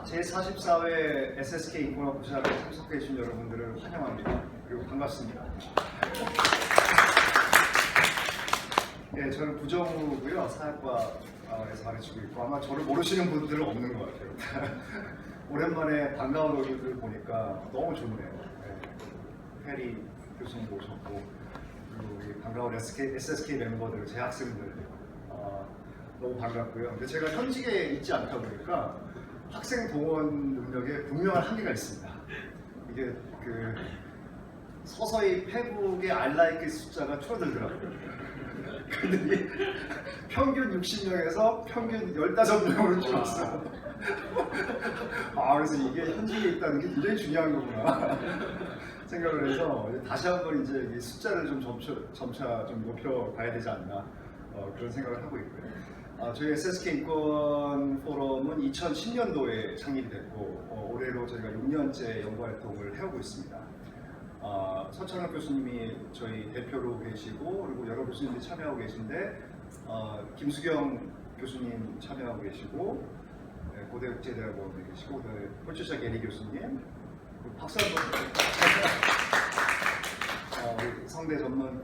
제44회 SSK 인권학 부사에 참석해 주신 여러분들을 환영합니다. 그리고 반갑습니다. 네, 저는 부정우고요. 사학과에서 가르치고 있고 아마 저를 모르시는 분들은 없는 것 같아요. 오랜만에 반가운 얼굴들 보니까 너무 좋네요. 네, 페리 교수님 모셨고 그리고 우리 반가운 SSK 멤버들, 제 학생들 너무 반갑고요. 근데 제가 현직에 있지 않다 보니까 학생 동원 능력에 분명한 한계가 있습니다. 이게 서서히 페북의 알라이크 숫자가 줄어들더라고요. 근데 이게 평균 60명에서 평균 15명으로 줄었어. 그래서 이게 현직에 있다는 게 굉장히 중요한 거구나 생각을 해서 다시 한번 이제 이 숫자를 좀 점차 좀 높여가야 되지 않나 그런 생각을 하고 있고요. 저희 SSK 인권 포럼은 2010년도에 창립이 됐고 올해로 저희가 6년째 연구 활동을 해오고 있습니다. 서창학 교수님이 저희 대표로 계시고 그리고 여러 교수님들이 참여하고 계신데 김수경 교수님 참여하고 계시고 고대국제대학원에 계시고 그다음에 폴츠샤 게리 교수님 박수 한번 우리 성대 전문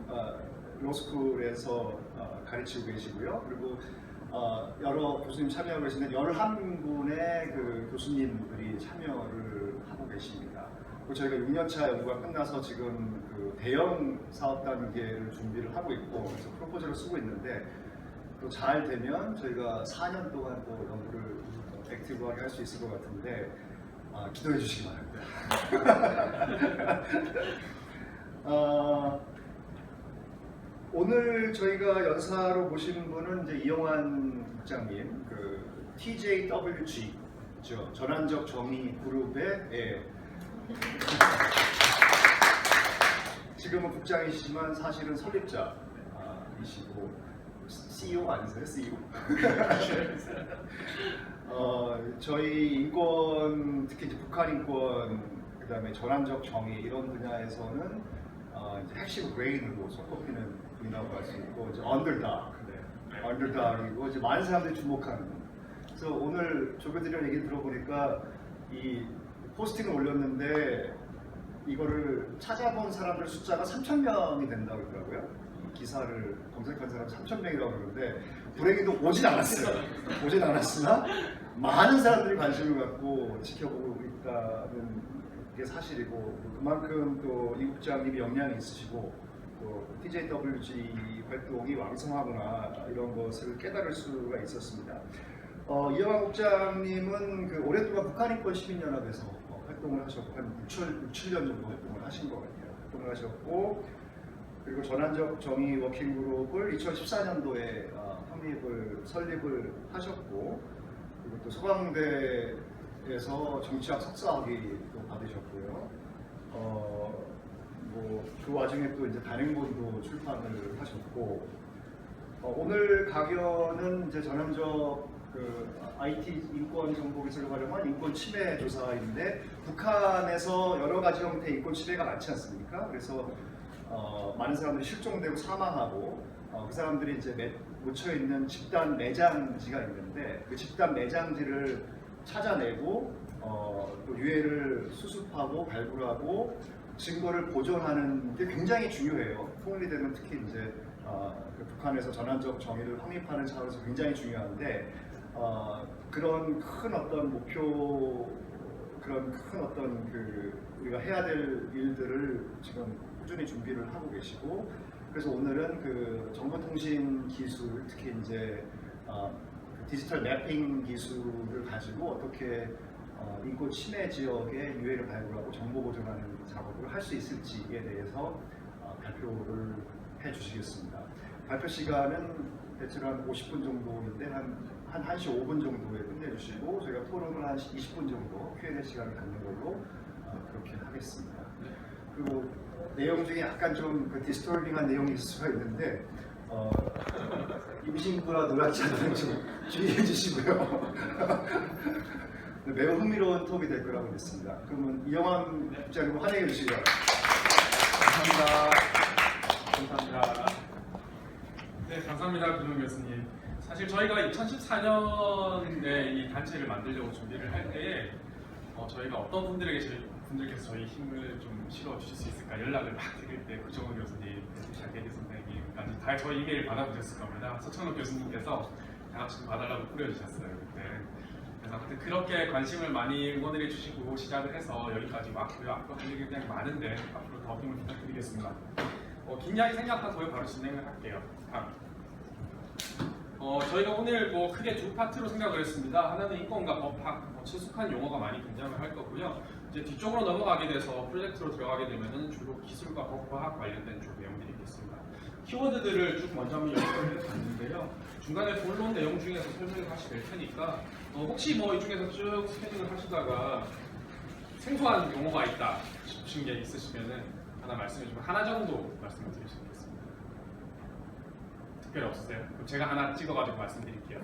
로스쿨에서 가르치고 계시고요. 그리고 여러 교수님 참여하고 계시는데 11분의 그 교수님들이 참여를 하고 계십니다. 그리고 저희가 6년차 연구가 끝나서 지금 그 대형 사업 단계를 준비를 하고 있고 그래서 프로포즈를 쓰고 있는데 또 잘 되면 저희가 4년 동안 또 연구를 액티브하게 할 수 있을 것 같은데 기도해 주시기 바랍니다. 오늘 저희가 연사로 모시는 분은 이제 이영환 국장님, 그 TJWG죠. 전환적 정의 그룹의 지금은 국장이시지만 사실은 설립자이시고 CEO 아니세요? CEO? 저희 인권, 특히 이제 북한 인권, 그다음에 전환적 정의 이런 분야에서는 이제 핵심 브레인으로 손꼽히는 분이라고 할 수 있고 이제 언더닥이고 이제 많은 사람들이 주목하는. 그래서 오늘 조교들이랑 얘기 들어보니까 이 포스팅을 올렸는데 이거를 찾아본 사람들 숫자가 3,000명이 된다고 그러더라고요. 이 기사를 검색한 사람 3,000명이라고 그러는데 불행히도 오진 않았어요. 오진 않았으나 많은 사람들이 관심을 갖고 지켜보고 있다는 게 사실이고 그만큼 또 이 국장님이 역량이 있으시고 또 TJWG 활동이 왕성하구나 이런 것을 깨달을 수가 있었습니다. 이영환 국장님은 그 오랫동안 북한인권 시민연합에서 활동을 하셨고 한 6, 7년 정도 활동을 하신 것 같아요. 활동을 하셨고 그리고 전환적 정의 워킹그룹을 2014년도에 설립을 하셨고 그리고 또 서강대에서 정치학 석사학위도 받으셨고요. 그 와중에 또 이제 단행본도 출판을 하셨고 오늘 강연은 이제 전환적 IT 인권 정보 기술을 활용한 인권 침해 조사인데 북한에서 여러 가지 형태의 인권 침해가 많지 않습니까? 그래서 많은 사람들이 실종되고 사망하고 그 사람들이 이제 묻혀 있는 집단 매장지가 있는데 그 집단 매장지를 찾아내고 또 유해를 수습하고 발굴하고 증거를 보존하는 게 굉장히 중요해요. 통일되면 특히 이제 북한에서 전환적 정의를 확립하는 차원에서 굉장히 중요한데 그런 큰 어떤 목표, 그런 큰 어떤 우리가 해야 될 일들을 지금 꾸준히 준비를 하고 계시고 그래서 오늘은 그 정보통신 기술, 특히 이제 디지털 매핑 기술을 가지고 어떻게 인권 침해 지역의 유해를 발굴하고 정보 보존하는 작업을 할 수 있을지에 대해서 발표를 해주시겠습니다. 발표 시간은 대체로 한 50분 정도인데 한 1시 5분 정도에 끝내주시고 저희가 토론을 한 20분 정도 Q&A 시간을 갖는 걸로 그렇게 하겠습니다. 그리고 내용 중에 약간 좀 디스토링한 내용이 있을 수가 있는데 임신부나 노약자들은 좀 주의해 주시고요. 매우 흥미로운 톡이 될 거라고 믿습니다. 그러면 이영환 국장님 환영해 주시고요. 감사합니다. 네, 감사합니다, 김용 교수님. 사실 저희가 2014년에 이 단체를 만들려고 준비를 할 때에 저희가 어떤 분들께서 저희 힘을 좀 실어 주실 수 있을까 연락을 막 드릴 때 구정원 교수님, 장대기 선생님까지 다 저희 이메일 받아보셨을 겁니다. 서천욱 교수님께서 다 같이 좀 봐달라고 뿌려주셨어요 그때. 그래서 아무튼 그렇게 관심을 많이 응원을 해주시고 시작을 해서 여기까지 왔고요. 앞으로 할 일이 굉장히 많은데 앞으로 더 힘을 부탁드리겠습니다. 긴 이야기 생각하고요. 바로 진행을 할게요. 다음. 저희가 오늘 크게 두 파트로 생각을 했습니다. 하나는 인권과 법학, 친숙한 용어가 많이 등장을 할 거고요. 이제 뒤쪽으로 넘어가게 돼서 프로젝트로 들어가게 되면은 주로 기술과 법과학 관련된 쪽 내용들이 있겠습니다. 키워드들을 쭉 먼저 한번 연결해 봤는데요. 중간에 본론 내용 중에서 설명을 하시게 될 테니까 혹시 이 중에서 쭉 스캐닝을 하시다가 생소한 용어가 있다 싶으신 게 있으시면은 하나 말씀해 주시면 하나 정도 말씀을 드릴 수 있겠습니다. 특별히 없으세요? 그럼 제가 하나 찍어가지고 말씀드릴게요.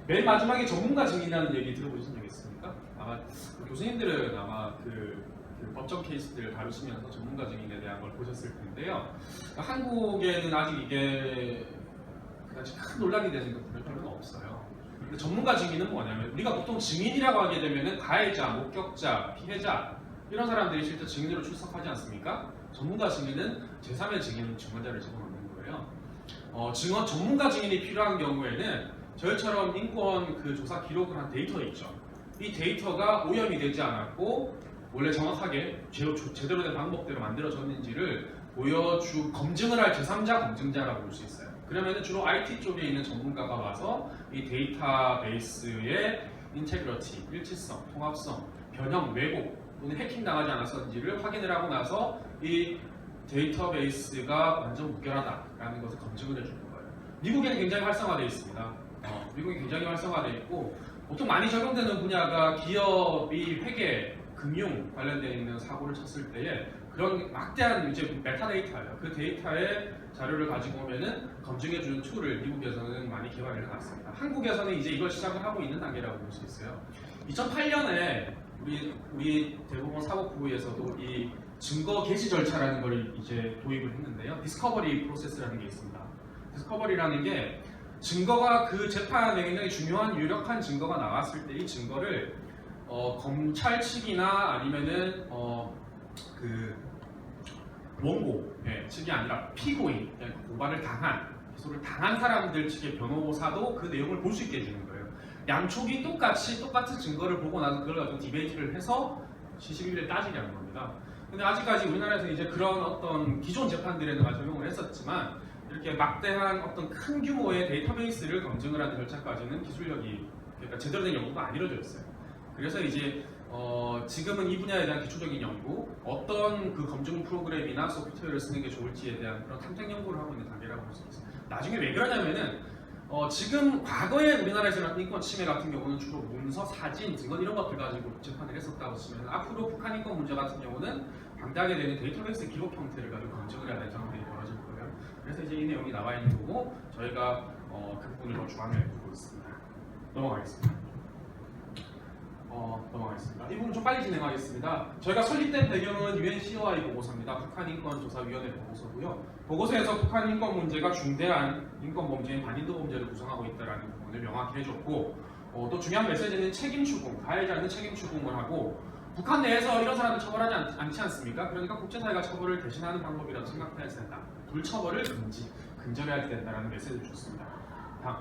맨 마지막에 전문가 증인이라는 얘기 들어보신 적 있습니까? 아마 교수님들은 아마 그 법정 케이스들을 다루시면서 전문가 증인에 대한 걸 보셨을 텐데요. 한국에는 아직 이게 그다지 큰 논란이 되는 것들은 별로 없어요. 근데 전문가 증인은 뭐냐면 우리가 보통 증인이라고 하게 되면은 가해자, 목격자, 피해자 이런 사람들이 실제 증인으로 출석하지 않습니까? 전문가 증인은 제3의 증언자를 집어넣는 거예요. 전문가 증인이 필요한 경우에는 저희처럼 인권 조사 기록을 한 데이터 있죠. 이 데이터가 오염이 되지 않았고 원래 정확하게 제대로 된 방법대로 만들어졌는지를 검증을 할 제3자 검증자라고 볼 수 있어요. 그러면 주로 IT 쪽에 있는 전문가가 와서 이 데이터베이스의 인테그러티, 일치성, 통합성, 변형, 왜곡 또는 해킹 당하지 않았는지를 확인을 하고 나서 이 데이터베이스가 완전 무결하다라는 것을 검증을 해주는 거예요. 미국에는 굉장히 활성화되어 있습니다. 미국이 굉장히 활성화되어 있고 보통 많이 적용되는 분야가 기업이 회계, 금융 관련되어 있는 사고를 쳤을 때에 그런 막대한 이제 메타데이터예요. 그 데이터의 자료를 가지고 오면은 검증해주는 툴을 미국에서는 많이 개발을 해놨습니다. 한국에서는 이제 이걸 시작을 하고 있는 단계라고 볼 수 있어요. 2008년에 우리 대법원 사법부에서도 이 증거 개시 절차라는 걸 이제 도입을 했는데요. 디스커버리 프로세스라는 게 있습니다. 디스커버리라는 게 증거가 그 재판에 굉장히 중요한 유력한 증거가 나왔을 때 이 증거를 검찰 측이나 아니면은 원고 측이 아니라 피고인, 고발을 기소를 당한 사람들 측의 변호사도 그 내용을 볼 수 있게 해주는 거예요. 양쪽이 똑같은 증거를 보고 나서 그걸 가지고 디베이트를 해서 시시비비를 따지려는 겁니다. 근데 아직까지 우리나라에서 이제 그런 어떤 기존 재판들에는 적용을 했었지만 이렇게 막대한 어떤 큰 규모의 데이터베이스를 검증을 하는 절차까지는 기술력이 그러니까 제대로 된 연구가 안 이루어져 있어요. 그래서 이제 지금은 이 분야에 대한 기초적인 연구, 어떤 그 검증 프로그램이나 소프트웨어를 쓰는 게 좋을지에 대한 그런 탐색 연구를 하고 있는 단계라고 볼 수 있어요. 나중에 왜 그러냐면은 지금 과거에 우리나라에서 일어난 인권 침해 같은 경우는 주로 문서, 사진, 증거 이런 것들 가지고 재판을 했었다고 치면 앞으로 북한 인권 문제 같은 경우는 방대하게 되는 데이터베이스 기록 형태를 가지고 검증을 해야 되는 상황들이 벌어질 거예요. 그래서 이제 이 내용이 나와 있는 거고 저희가 그 부분을 더 주안을 두고 있습니다. 넘어가겠습니다. 이 부분 좀 빨리 진행하겠습니다. 저희가 설립된 배경은 UNCOI 보고서입니다. 북한인권조사위원회 보고서고요. 보고서에서 북한 인권 문제가 중대한 인권 범죄인 반인도 범죄를 구성하고 있다는 부분을 명확히 해줬고 또 중요한 메시지는 책임 추궁, 가해자는 책임 추궁을 하고 북한 내에서 이런 사람을 처벌하지 않지 않습니까? 그러니까 국제사회가 처벌을 대신하는 방법이라고 생각해야 된다. 불처벌을 금절해야 된다는 메시지를 줬습니다. 다음.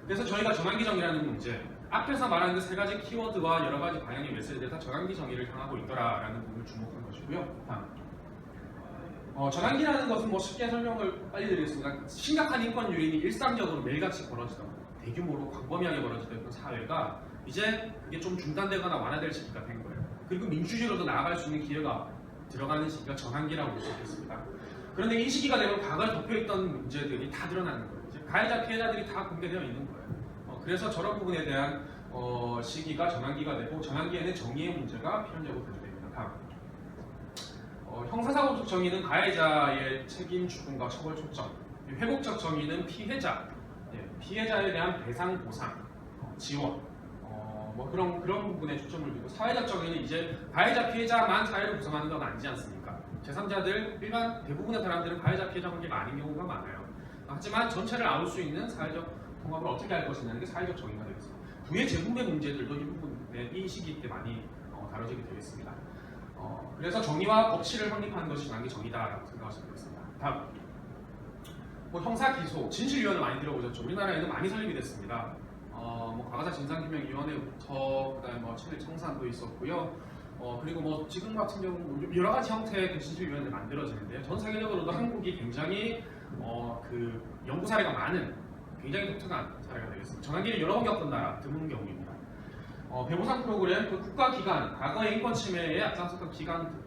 그래서 저희가 전환기 정의라는 문제 앞에서 말한 그 세 가지 키워드와 여러 가지 방향의 메시지들 다 전환기 정의를 향하고 있더라라는 부분을 주목한 것이고요. 다음. 전환기라는 것은 쉽게 설명을 빨리 드리겠습니다. 심각한 인권 유린이 일상적으로 매일같이 벌어지던 대규모로 광범위하게 벌어지던 그 사회가 이제 그게 좀 중단되거나 완화될 시기가 된 거예요. 그리고 민주주의로도 나아갈 수 있는 기회가 들어가는 시기가 전환기라고 볼 수 있겠습니다. 그런데 이 시기가 되면 과거에 덮여있던 문제들이 다 드러나는 거예요. 이제 가해자, 피해자들이 다 공개되어 있는 거예요. 그래서 저런 부분에 대한 시기가 전환기가 되고 전환기에는 정의의 문제가 필연적으로 대두됩니다. 다음. 형사사고적 정의는 가해자의 책임 추궁과 처벌 초점, 회복적 정의는 피해자에 대한 배상, 보상, 지원, 그런 부분에 초점을 두고 사회적 정의는 이제 가해자, 피해자만 사회를 구성하는 건 아니지 않습니까? 제3자들, 대부분의 사람들은 가해자, 피해자 관계가 아닌 경우가 많아요. 하지만 전체를 아울 수 있는 사회적 통합을 어떻게 할 것이냐는 게 사회적 정의가 되겠습니다. 부의 재분배 문제들도 이 부분에 이 시기 때 많이 다뤄지게 되겠습니다. 그래서 정의와 법치를 확립하는 것이 중요한 게 정의다라고 생각하시면 되겠습니다. 다음, 뭐 형사 기소, 진실위원회 많이 들어보셨죠? 우리나라에는 많이 설립이 됐습니다. 뭐 과거사 진상규명위원회부터 그다음에 뭐 친일 청산도 있었고요. 그리고 뭐 지금 같은 경우는 여러 가지 형태의 그 진실위원회 만들어지는데요. 전 세계적으로도 한국이 굉장히 그 연구 사례가 많은 굉장히 독특한 사례가 되겠습니다. 전환기를 여러 번 겪은 나라 드문 경우입니다. 배보상 프로그램, 그 국가기관, 과거의 인권 침해에 앞장섰던 기관,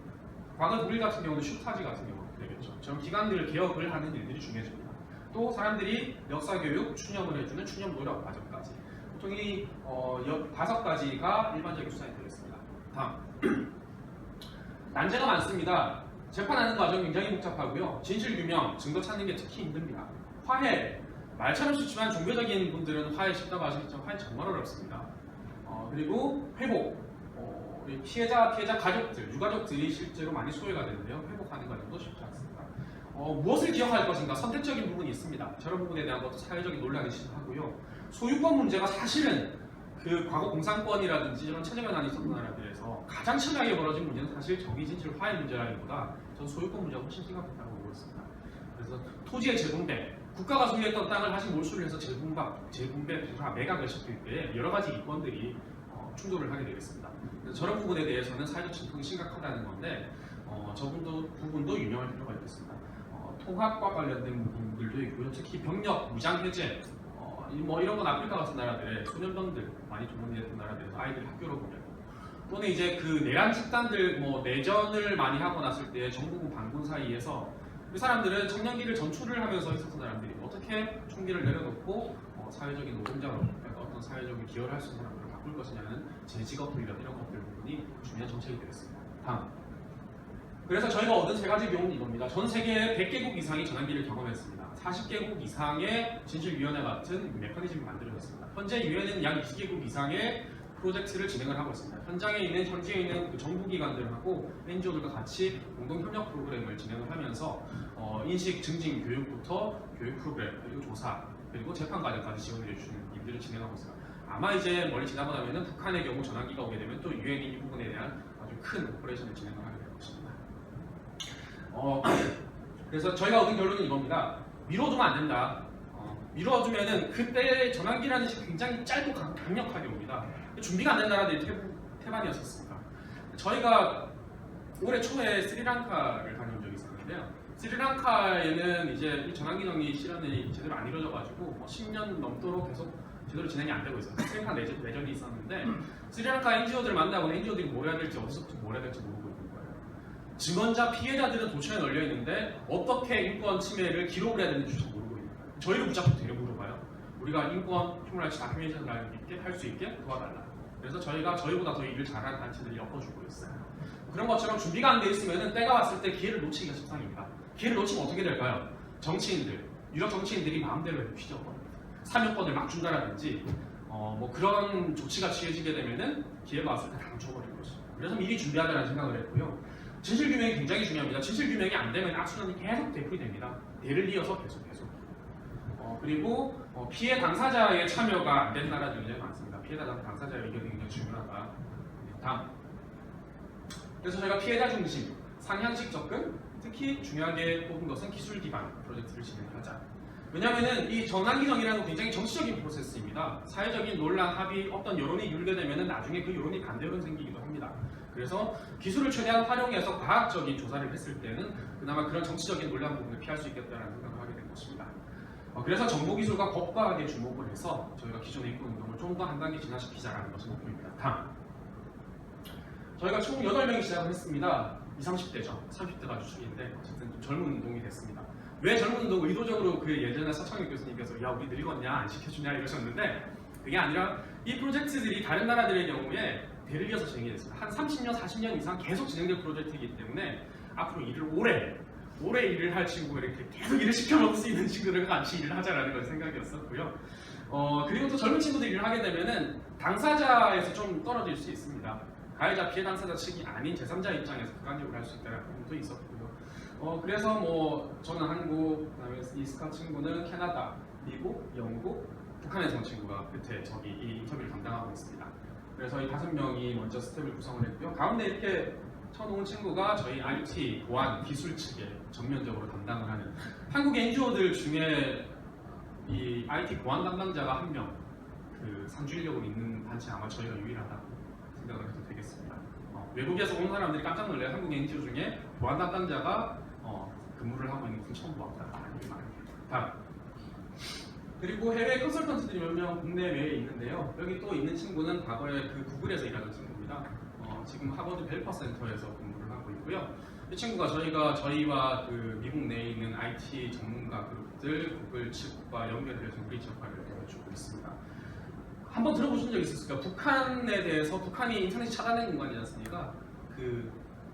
과거 독일 같은 경우는 슈타지 같은 경우 되겠죠. 저런 기관들 개혁을 하는 일들이 중요해집니다. 또 사람들이 역사교육, 추념을 해주는 추념 노력 과정까지. 보통 이 5가지가 일반적인 수단이 되겠습니다. 다음. 난제가 많습니다. 재판하는 과정 굉장히 복잡하고요. 진실규명, 증거 찾는 게 특히 힘듭니다. 화해, 말처럼 쉽지만 종교적인 분들은 화해 쉽다고 하시겠지만 화해 정말 어렵습니다. 그리고 회복, 우리 피해자 가족들, 유가족들이 실제로 많이 소외가 되는데요. 회복하는 과정도 쉽지 않습니다. 무엇을 기억할 것인가 선택적인 부분이 있습니다. 저런 부분에 대한 것도 사회적인 논란이 심하고요. 소유권 문제가 사실은 그 과거 공산권이라든지 이런 체제변환이 있었던 나라들에서 가장 심하게 벌어진 문제는 사실 정의 진실 화해 문제라기보다 전 소유권 문제가 훨씬 심각하다고 보고 있습니다. 그래서 토지의 재분배, 국가가 소유했던 땅을 다시 몰수를 해서 재분배, 부가, 매각을 시킬 때 여러 가지 이권들이 충돌을 하게 되겠습니다. 그래서 저런 부분에 대해서는 사회적 진통이 심각하다는 건데 저 부분도 유념할 필요가 있겠습니다. 통합과 관련된 부분들도 있고요. 특히 병력, 무장 해제, 뭐 이런 건 아프리카 같은 나라들의 소년병들 많이 동원이 됐던 나라들에서 아이들이 학교로 보내고 또는 이제 그 내란 집단들 뭐 내전을 많이 하고 났을 때 정부군 반군 사이에서 그 사람들은 청년기를 전출을 하면서 있었던 사람들이 어떻게 총기를 내려놓고 사회적인 노동자로 어떤 사회적인 기여를 할 수 있는 사람들을 바꿀 것이냐는 재직업 훈련 이런 것들 부분이 중요한 정책이 되겠습니다. 다음. 그래서 저희가 얻은 3가지 교훈은 이겁니다. 전 세계 100개국 이상이 전환기를 경험했습니다. 40개국 이상의 진실위원회 같은 메커니즘이 만들어졌습니다. 현재 유엔은 약 20개국 이상의 프로젝트를 진행을 하고 있습니다. 현지에 있는 그 정부기관들하고 NGO들과 같이 공동협력 프로그램을 진행을 하면서 인식 증진 교육부터 교육 프로그램, 그리고 조사, 그리고 재판 과정까지 지원을 해주는 일들을 진행하고 있습니다. 아마 이제 멀리 지나고 나면은 북한의 경우 전환기가 오게 되면 또 유엔이 이 부분에 대한 아주 큰 오퍼레이션을 진행을 하게 될 것입니다. 그래서 저희가 얻은 결론은 이겁니다. 미뤄두면 안 된다. 미뤄두면은 그때 전환기라는 시기 굉장히 짧고 강력하게 옵니다. 준비가 안 된 나라들이 태반이었었습니다. 저희가 올해 초에 스리랑카를 다녀온 적이 있었는데요. 스리랑카에는 이제 이 전환기 정리 실현이 제대로 안 이루어져가지고 10년 넘도록 계속 제대로 진행이 안 되고 있어요. 스리랑카 내전이 있었는데 스리랑카 NGO들을 만나고 NGO들이 뭘 해야 될지 어디서부터 뭘 해야 될지 모르고 있는 거예요. 증언자, 피해자들은 도처에 널려 있는데 어떻게 인권 침해를 기록을 해야 되는지 모르고 있는 거예요. 저희를 붙잡고 데려 물어봐요. 우리가 인권 휴먼라이츠 다큐멘터리를 할 수 있게 도와달라. 그래서 저희가 저희보다 더 일을 잘하는 단체들이 엮어주고 있어요. 그런 것처럼 준비가 안 돼 있으면 때가 왔을 때 기회를 놓치기가 십상입니다. 기회를 놓치면 어떻게 될까요? 정치인들, 유력 정치인들이 마음대로 휘저어버립니다. 사면권을 막 준다라든지 뭐 그런 조치가 취해지게 되면은 기회가 왔을 때 다 놓쳐버리는 것입니다. 그래서 미리 준비하자는 생각을 했고요. 진실규명이 굉장히 중요합니다. 진실규명이 안 되면 악순환이 계속 되풀이됩니다. 대를 이어서 계속. 그리고 피해 당사자의 참여가 안 된 나라들이 굉장히 많습니다. 피해자 당사자의 의견이 굉장히 중요하다. 다음. 그래서 저희가 피해자 중심, 상향식 접근, 특히 중요하게 뽑은 것은 기술 기반 프로젝트를 진행하자. 왜냐하면은 이 전환기 정의라는 건 굉장히 정치적인 프로세스입니다. 사회적인 논란, 합의, 어떤 여론이 일게 되면은 나중에 그 여론이 반대여론 생기기도 합니다. 그래서 기술을 최대한 활용해서 과학적인 조사를 했을 때는 그나마 그런 정치적인 논란 부분을 피할 수 있겠다는 생각을 하게 된 것입니다. 그래서 정보기술과 법과학에 주목을 해서 저희가 기존의 인권 운동을 좀 더 한 단계 진화시키자라는 것이 목표입니다. 다음. 저희가 총 8명이 시작을 했습니다. 20, 30대죠. 30대가 주축인데 어쨌든 좀 젊은 운동이 됐습니다. 왜 젊은 운동 의도적으로 그 예전에 서창익 교수님께서 야 우리 늙었냐 안 시켜주냐 이러셨는데 그게 아니라 이 프로젝트들이 다른 나라들의 경우에 대를 이어서 진행이 됐습니다. 한 30년, 40년 이상 계속 진행될 프로젝트이기 때문에 앞으로 일을 오래 일을 할 친구가 이렇게 계속 일을 시켜먹을 수 있는 친구들과 같이 일을 하자라는 건 생각이었었고요. 그리고 또 젊은 친구들이 일을 하게 되면은 당사자에서 좀 떨어질 수 있습니다. 가해자, 피해 당사자 측이 아닌 제3자 입장에서 객관적으로 할 수 있다는 부분도 있었고요. 그래서 뭐 저는 한국, 그다음에 이스카 친구는 캐나다, 미국, 영국, 북한에서 온 친구가 끝에 저기 이 인터뷰를 담당하고 있습니다. 그래서 이 5명이 먼저 스텝을 구성을 했고요. 가운데 이렇게 쳐놓은 친구가 저희 IT 보안 기술 측에 전면적으로 담당을 하는 한국 NGO들 중에 이 IT 보안 담당자가 한 명, 그 상주인력으로 있는 단체 아마 저희가 유일하다고 생각을 해도 되겠습니다. 외국에서 온 사람들이 깜짝 놀래요. 한국 NGO 중에 보안 담당자가 근무를 하고 있는 것은 처음 보았다. 이렇게 말합니다. 다음. 그리고 해외 컨설턴트들이 몇 명 국내외에 있는데요. 여기 또 있는 친구는 과거에 그 구글에서 일하던 친구입니다. 지금 하버드 벨퍼 센터에서 근무를 하고 있고요. 이 친구가 저희와 그 미국 내에 있는 IT 전문가 그룹들 구글 측과 연결을 해서 브리지 역할을 해주고 있습니다. 한번 들어보신 적 있으실까요? 북한에 대해서 북한이 인터넷 차단된 공간이지 않습니까? 그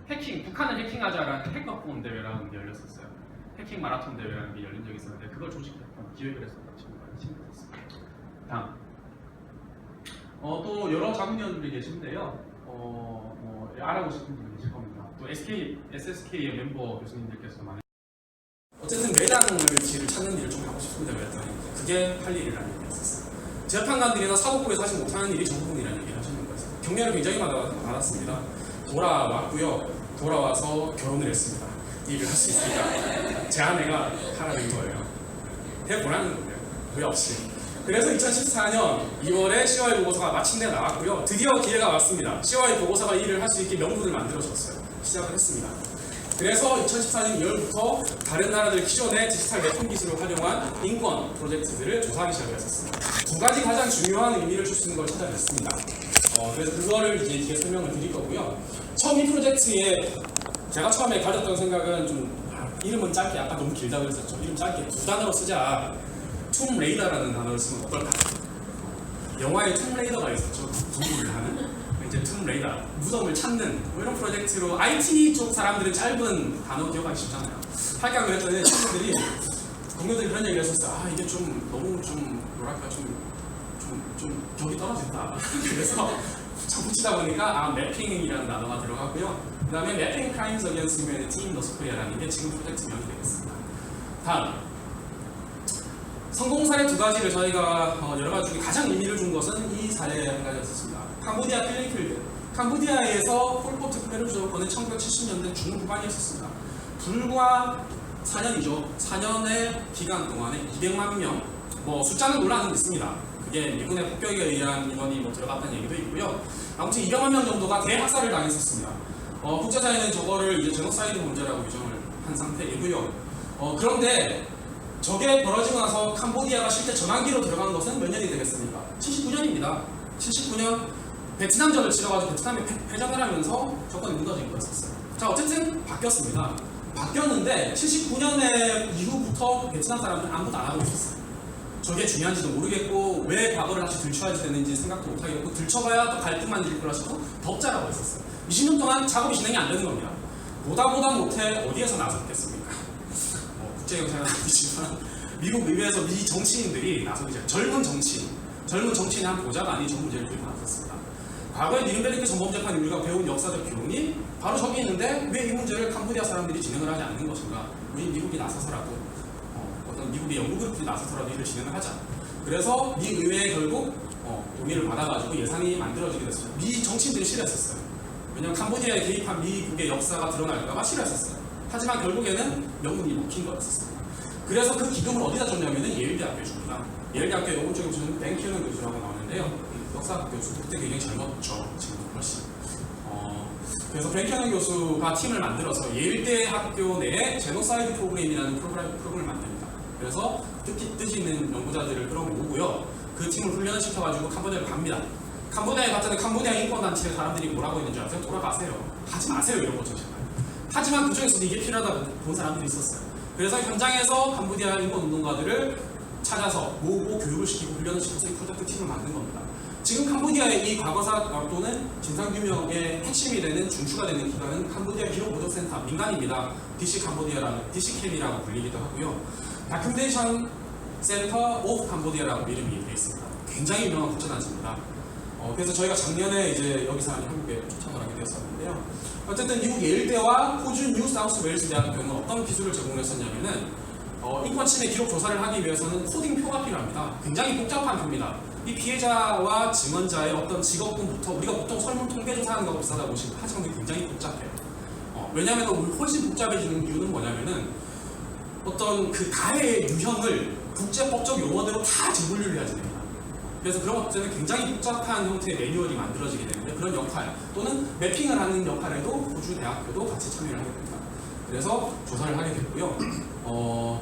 해킹, 북한을 해킹하자라는 해커폰 대회라는 게 열렸었어요. 해킹 마라톤 대회라는 게 열린 적이 있었는데 그걸 조직했던 기획을 했었던 친구가 친구였습니다. 다음. 또 여러 자문위원들이 계신데요. 알아보시는 분이 계실 겁니다. 또 SSK의 멤버 교수님들께서 많이 어쨌든 매장을 찾는 일을 좀 하고 싶습니다. 그랬더니 그게 할 일이라는 얘기였었어요. 재판관들이나 사법부에서 하지 못하는 일이 정부분이라는 얘기를 하시는 거였어요. 경례를 굉장히 받았습니다. 돌아왔고요. 돌아와서 결혼을 했습니다. 이 일을 할 수 있으니까 제 아내가 하라는 거예요. 해보라는 거예요. 왜 없이. 그래서 2014년 2월에 COI 보고서가 마침내 나왔고요. 드디어 기회가 왔습니다. COI 보고서가 이 일을 할 수 있게 명분을 만들어줬어요. 시작을 했습니다. 그래서 2014년 2월부터 다른 나라들 기존의 디지털 매핑 기술을 활용한 인권 프로젝트들을 조사하기 시작을 했었습니다. 두 가지 가장 중요한 의미를 줄 수 있는 걸 찾아냈습니다. 그래서 그거를 이제 뒤에 설명을 드릴 거고요. 처음 이 프로젝트에 제가 처음에 가졌던 생각은 좀 이름은 짧게 아까 너무 길다고 했었죠. 이름 짧게 2단어로 쓰자. 툼 레이더라는 단어를 쓰면 어떨까? 영화에 툼 레이더가 있었죠. 공부를 하는. 이제 툼 레이더, 무덤을 찾는 뭐 이런 프로젝트로 IT 쪽 사람들은 짧은 단어 기억하기 쉽잖아요. 할까 그랬더니 친구들이 동료들이 그런 얘기를 했었어요. 이게 좀 너무 좀 뭐랄까 좀 격이 떨어진다. 그래서 붙이다 보니까 매핑이라는 단어가 들어가고요. 그 다음에 Mapping Crimes Against Humanity in North Korea라는 게 지금 프로젝트명이 되겠습니다. 다음. 성공 사례 두 가지를 저희가 여러 가지 중에 가장 의미를 준 것은 이 사례 한 가지였습니다. 캄보디아 필링필드. 캄보디아에서 폴포트 khmer을 주도권은 1970년대 중후반이었습니다. 불과 4년이죠. 4년의 기간 동안에 200만 명, 숫자는 논란은 있습니다. 그게 미군의 폭격에 의한 인원이 들어갔다는 얘기도 있고요. 아무튼 200만 명 정도가 대학살을 당했었습니다. 국제사회는 저거를 이제 제노사이드 문제라고 규정을 한 상태이고요. 그런데 저게 벌어지고 나서 캄보디아가 실제 전환기로 들어간 것은 몇 년이 되겠습니까? 79년입니다. 79년 베트남전을 치러가지고 베트남이 패전을 하면서 조건이 무너진 거였었어요. 자, 어쨌든 바뀌었습니다. 바뀌었는데 79년에 이후부터 베트남 사람들은 아무것도 안 하고 있었어요. 저게 중요한지도 모르겠고 왜 과거를 다시 들춰야지 되는지 생각도 못하겠고 들춰봐야 또 갈등만 일을 거라서 덥자라고 했었어요. 20년 동안 작업이 진행이 안 되는 겁니다. 보다 못해 어디에서 나섰겠습니까? 국제경찰은 아니지만 미국 의회에서 미 정치인들이 나서기 시작. 젊은 정치인이 한 보좌가 아닌 저 문제를 들고 나섰습니다. 과거에 니른베르크 전범재판 우리가 배운 역사적 교훈이 바로 저기 있는데 왜 이 문제를 캄보디아 사람들이 진행을 하지 않는 것인가? 우리 미국이 나서서라도 어떤 미국의 연구그룹들이 나서서라도 일을 진행을 하자. 그래서 미 의회에 결국 동의를 받아가지고 예산이 만들어지게 됐습니다. 미 정치인들이 싫어했었어요. 왜냐하면 캄보디아에 개입한 미국의 역사가 드러날까봐 싫어했었어요. 하지만 결국에는 명분이 먹힌 거였었습니다. 그래서 그 기금을 어디다 줬냐면은 예일대학교에 줍니다. 예일대학교의 오른쪽에 보시면 뱅키어는 교수라고 나오는데요. 역사학 교수, 그때 굉장히 젊었죠. 지금 훨씬. 그래서 뱅키어는 교수가 팀을 만들어서 예일대학교 내에 제노사이드 프로그램이라는 프로그램을 만듭니다. 그래서 뜻이 있는 연구자들을 끌어모으고요. 그 팀을 훈련을 시켜가지고 캄보디아로 갑니다. 캄보디아에 갔더니 캄보디아 인권단체 사람들이 뭐라고 했는지 아세요? 돌아가세요. 하지 마세요. 이런 거죠. 하지만 그중에서도 이게 필요하다고 본 사람들이 있었어요. 그래서 현장에서 캄보디아 인권운동가들을 찾아서 모으고 교육을 시키고 훈련을 시켜서 이 프로젝트 팀을 만든 겁니다. 지금 캄보디아의 이 과거사 또는 진상규명의 핵심이 되는 중추가 되는 기관은 캄보디아 기록보존센터, 민간입니다. DCCAM이라고 불리기도 하고요. 다큐멘테이션 센터 오브 캄보디아라고 이름이 되어 있습니다. 굉장히 유명한 국제단체입니다. 그래서 저희가 작년에 이제 여기서 한국에 초청을 하게 되었었는데요. 어쨌든 미국 예일대와 호주 뉴 사우스 웨일스 대학교는 어떤 기술을 제공했었냐면은 인권 침해 기록 조사를 하기 위해서는 코딩표가 필요합니다. 굉장히 복잡한 표입니다. 이 피해자와 증언자의 어떤 직업군부터 우리가 보통 설문 통계 조사하는 것과 비슷하다 보시면 하지만 굉장히 복잡해요. 왜냐하면 훨씬 복잡해지는 이유는 뭐냐면은 어떤 그 가해의 유형을 국제법적 용어대로 다 재분류를 해야 됩니다. 그래서 그런 것 때문에 굉장히 복잡한 형태의 매뉴얼이 만들어지게 되는데 그런 역할 또는 매핑을 하는 역할에도 호주 대학교도 같이 참여를 하게 됩니다. 그래서 조사를 하게 됐고요.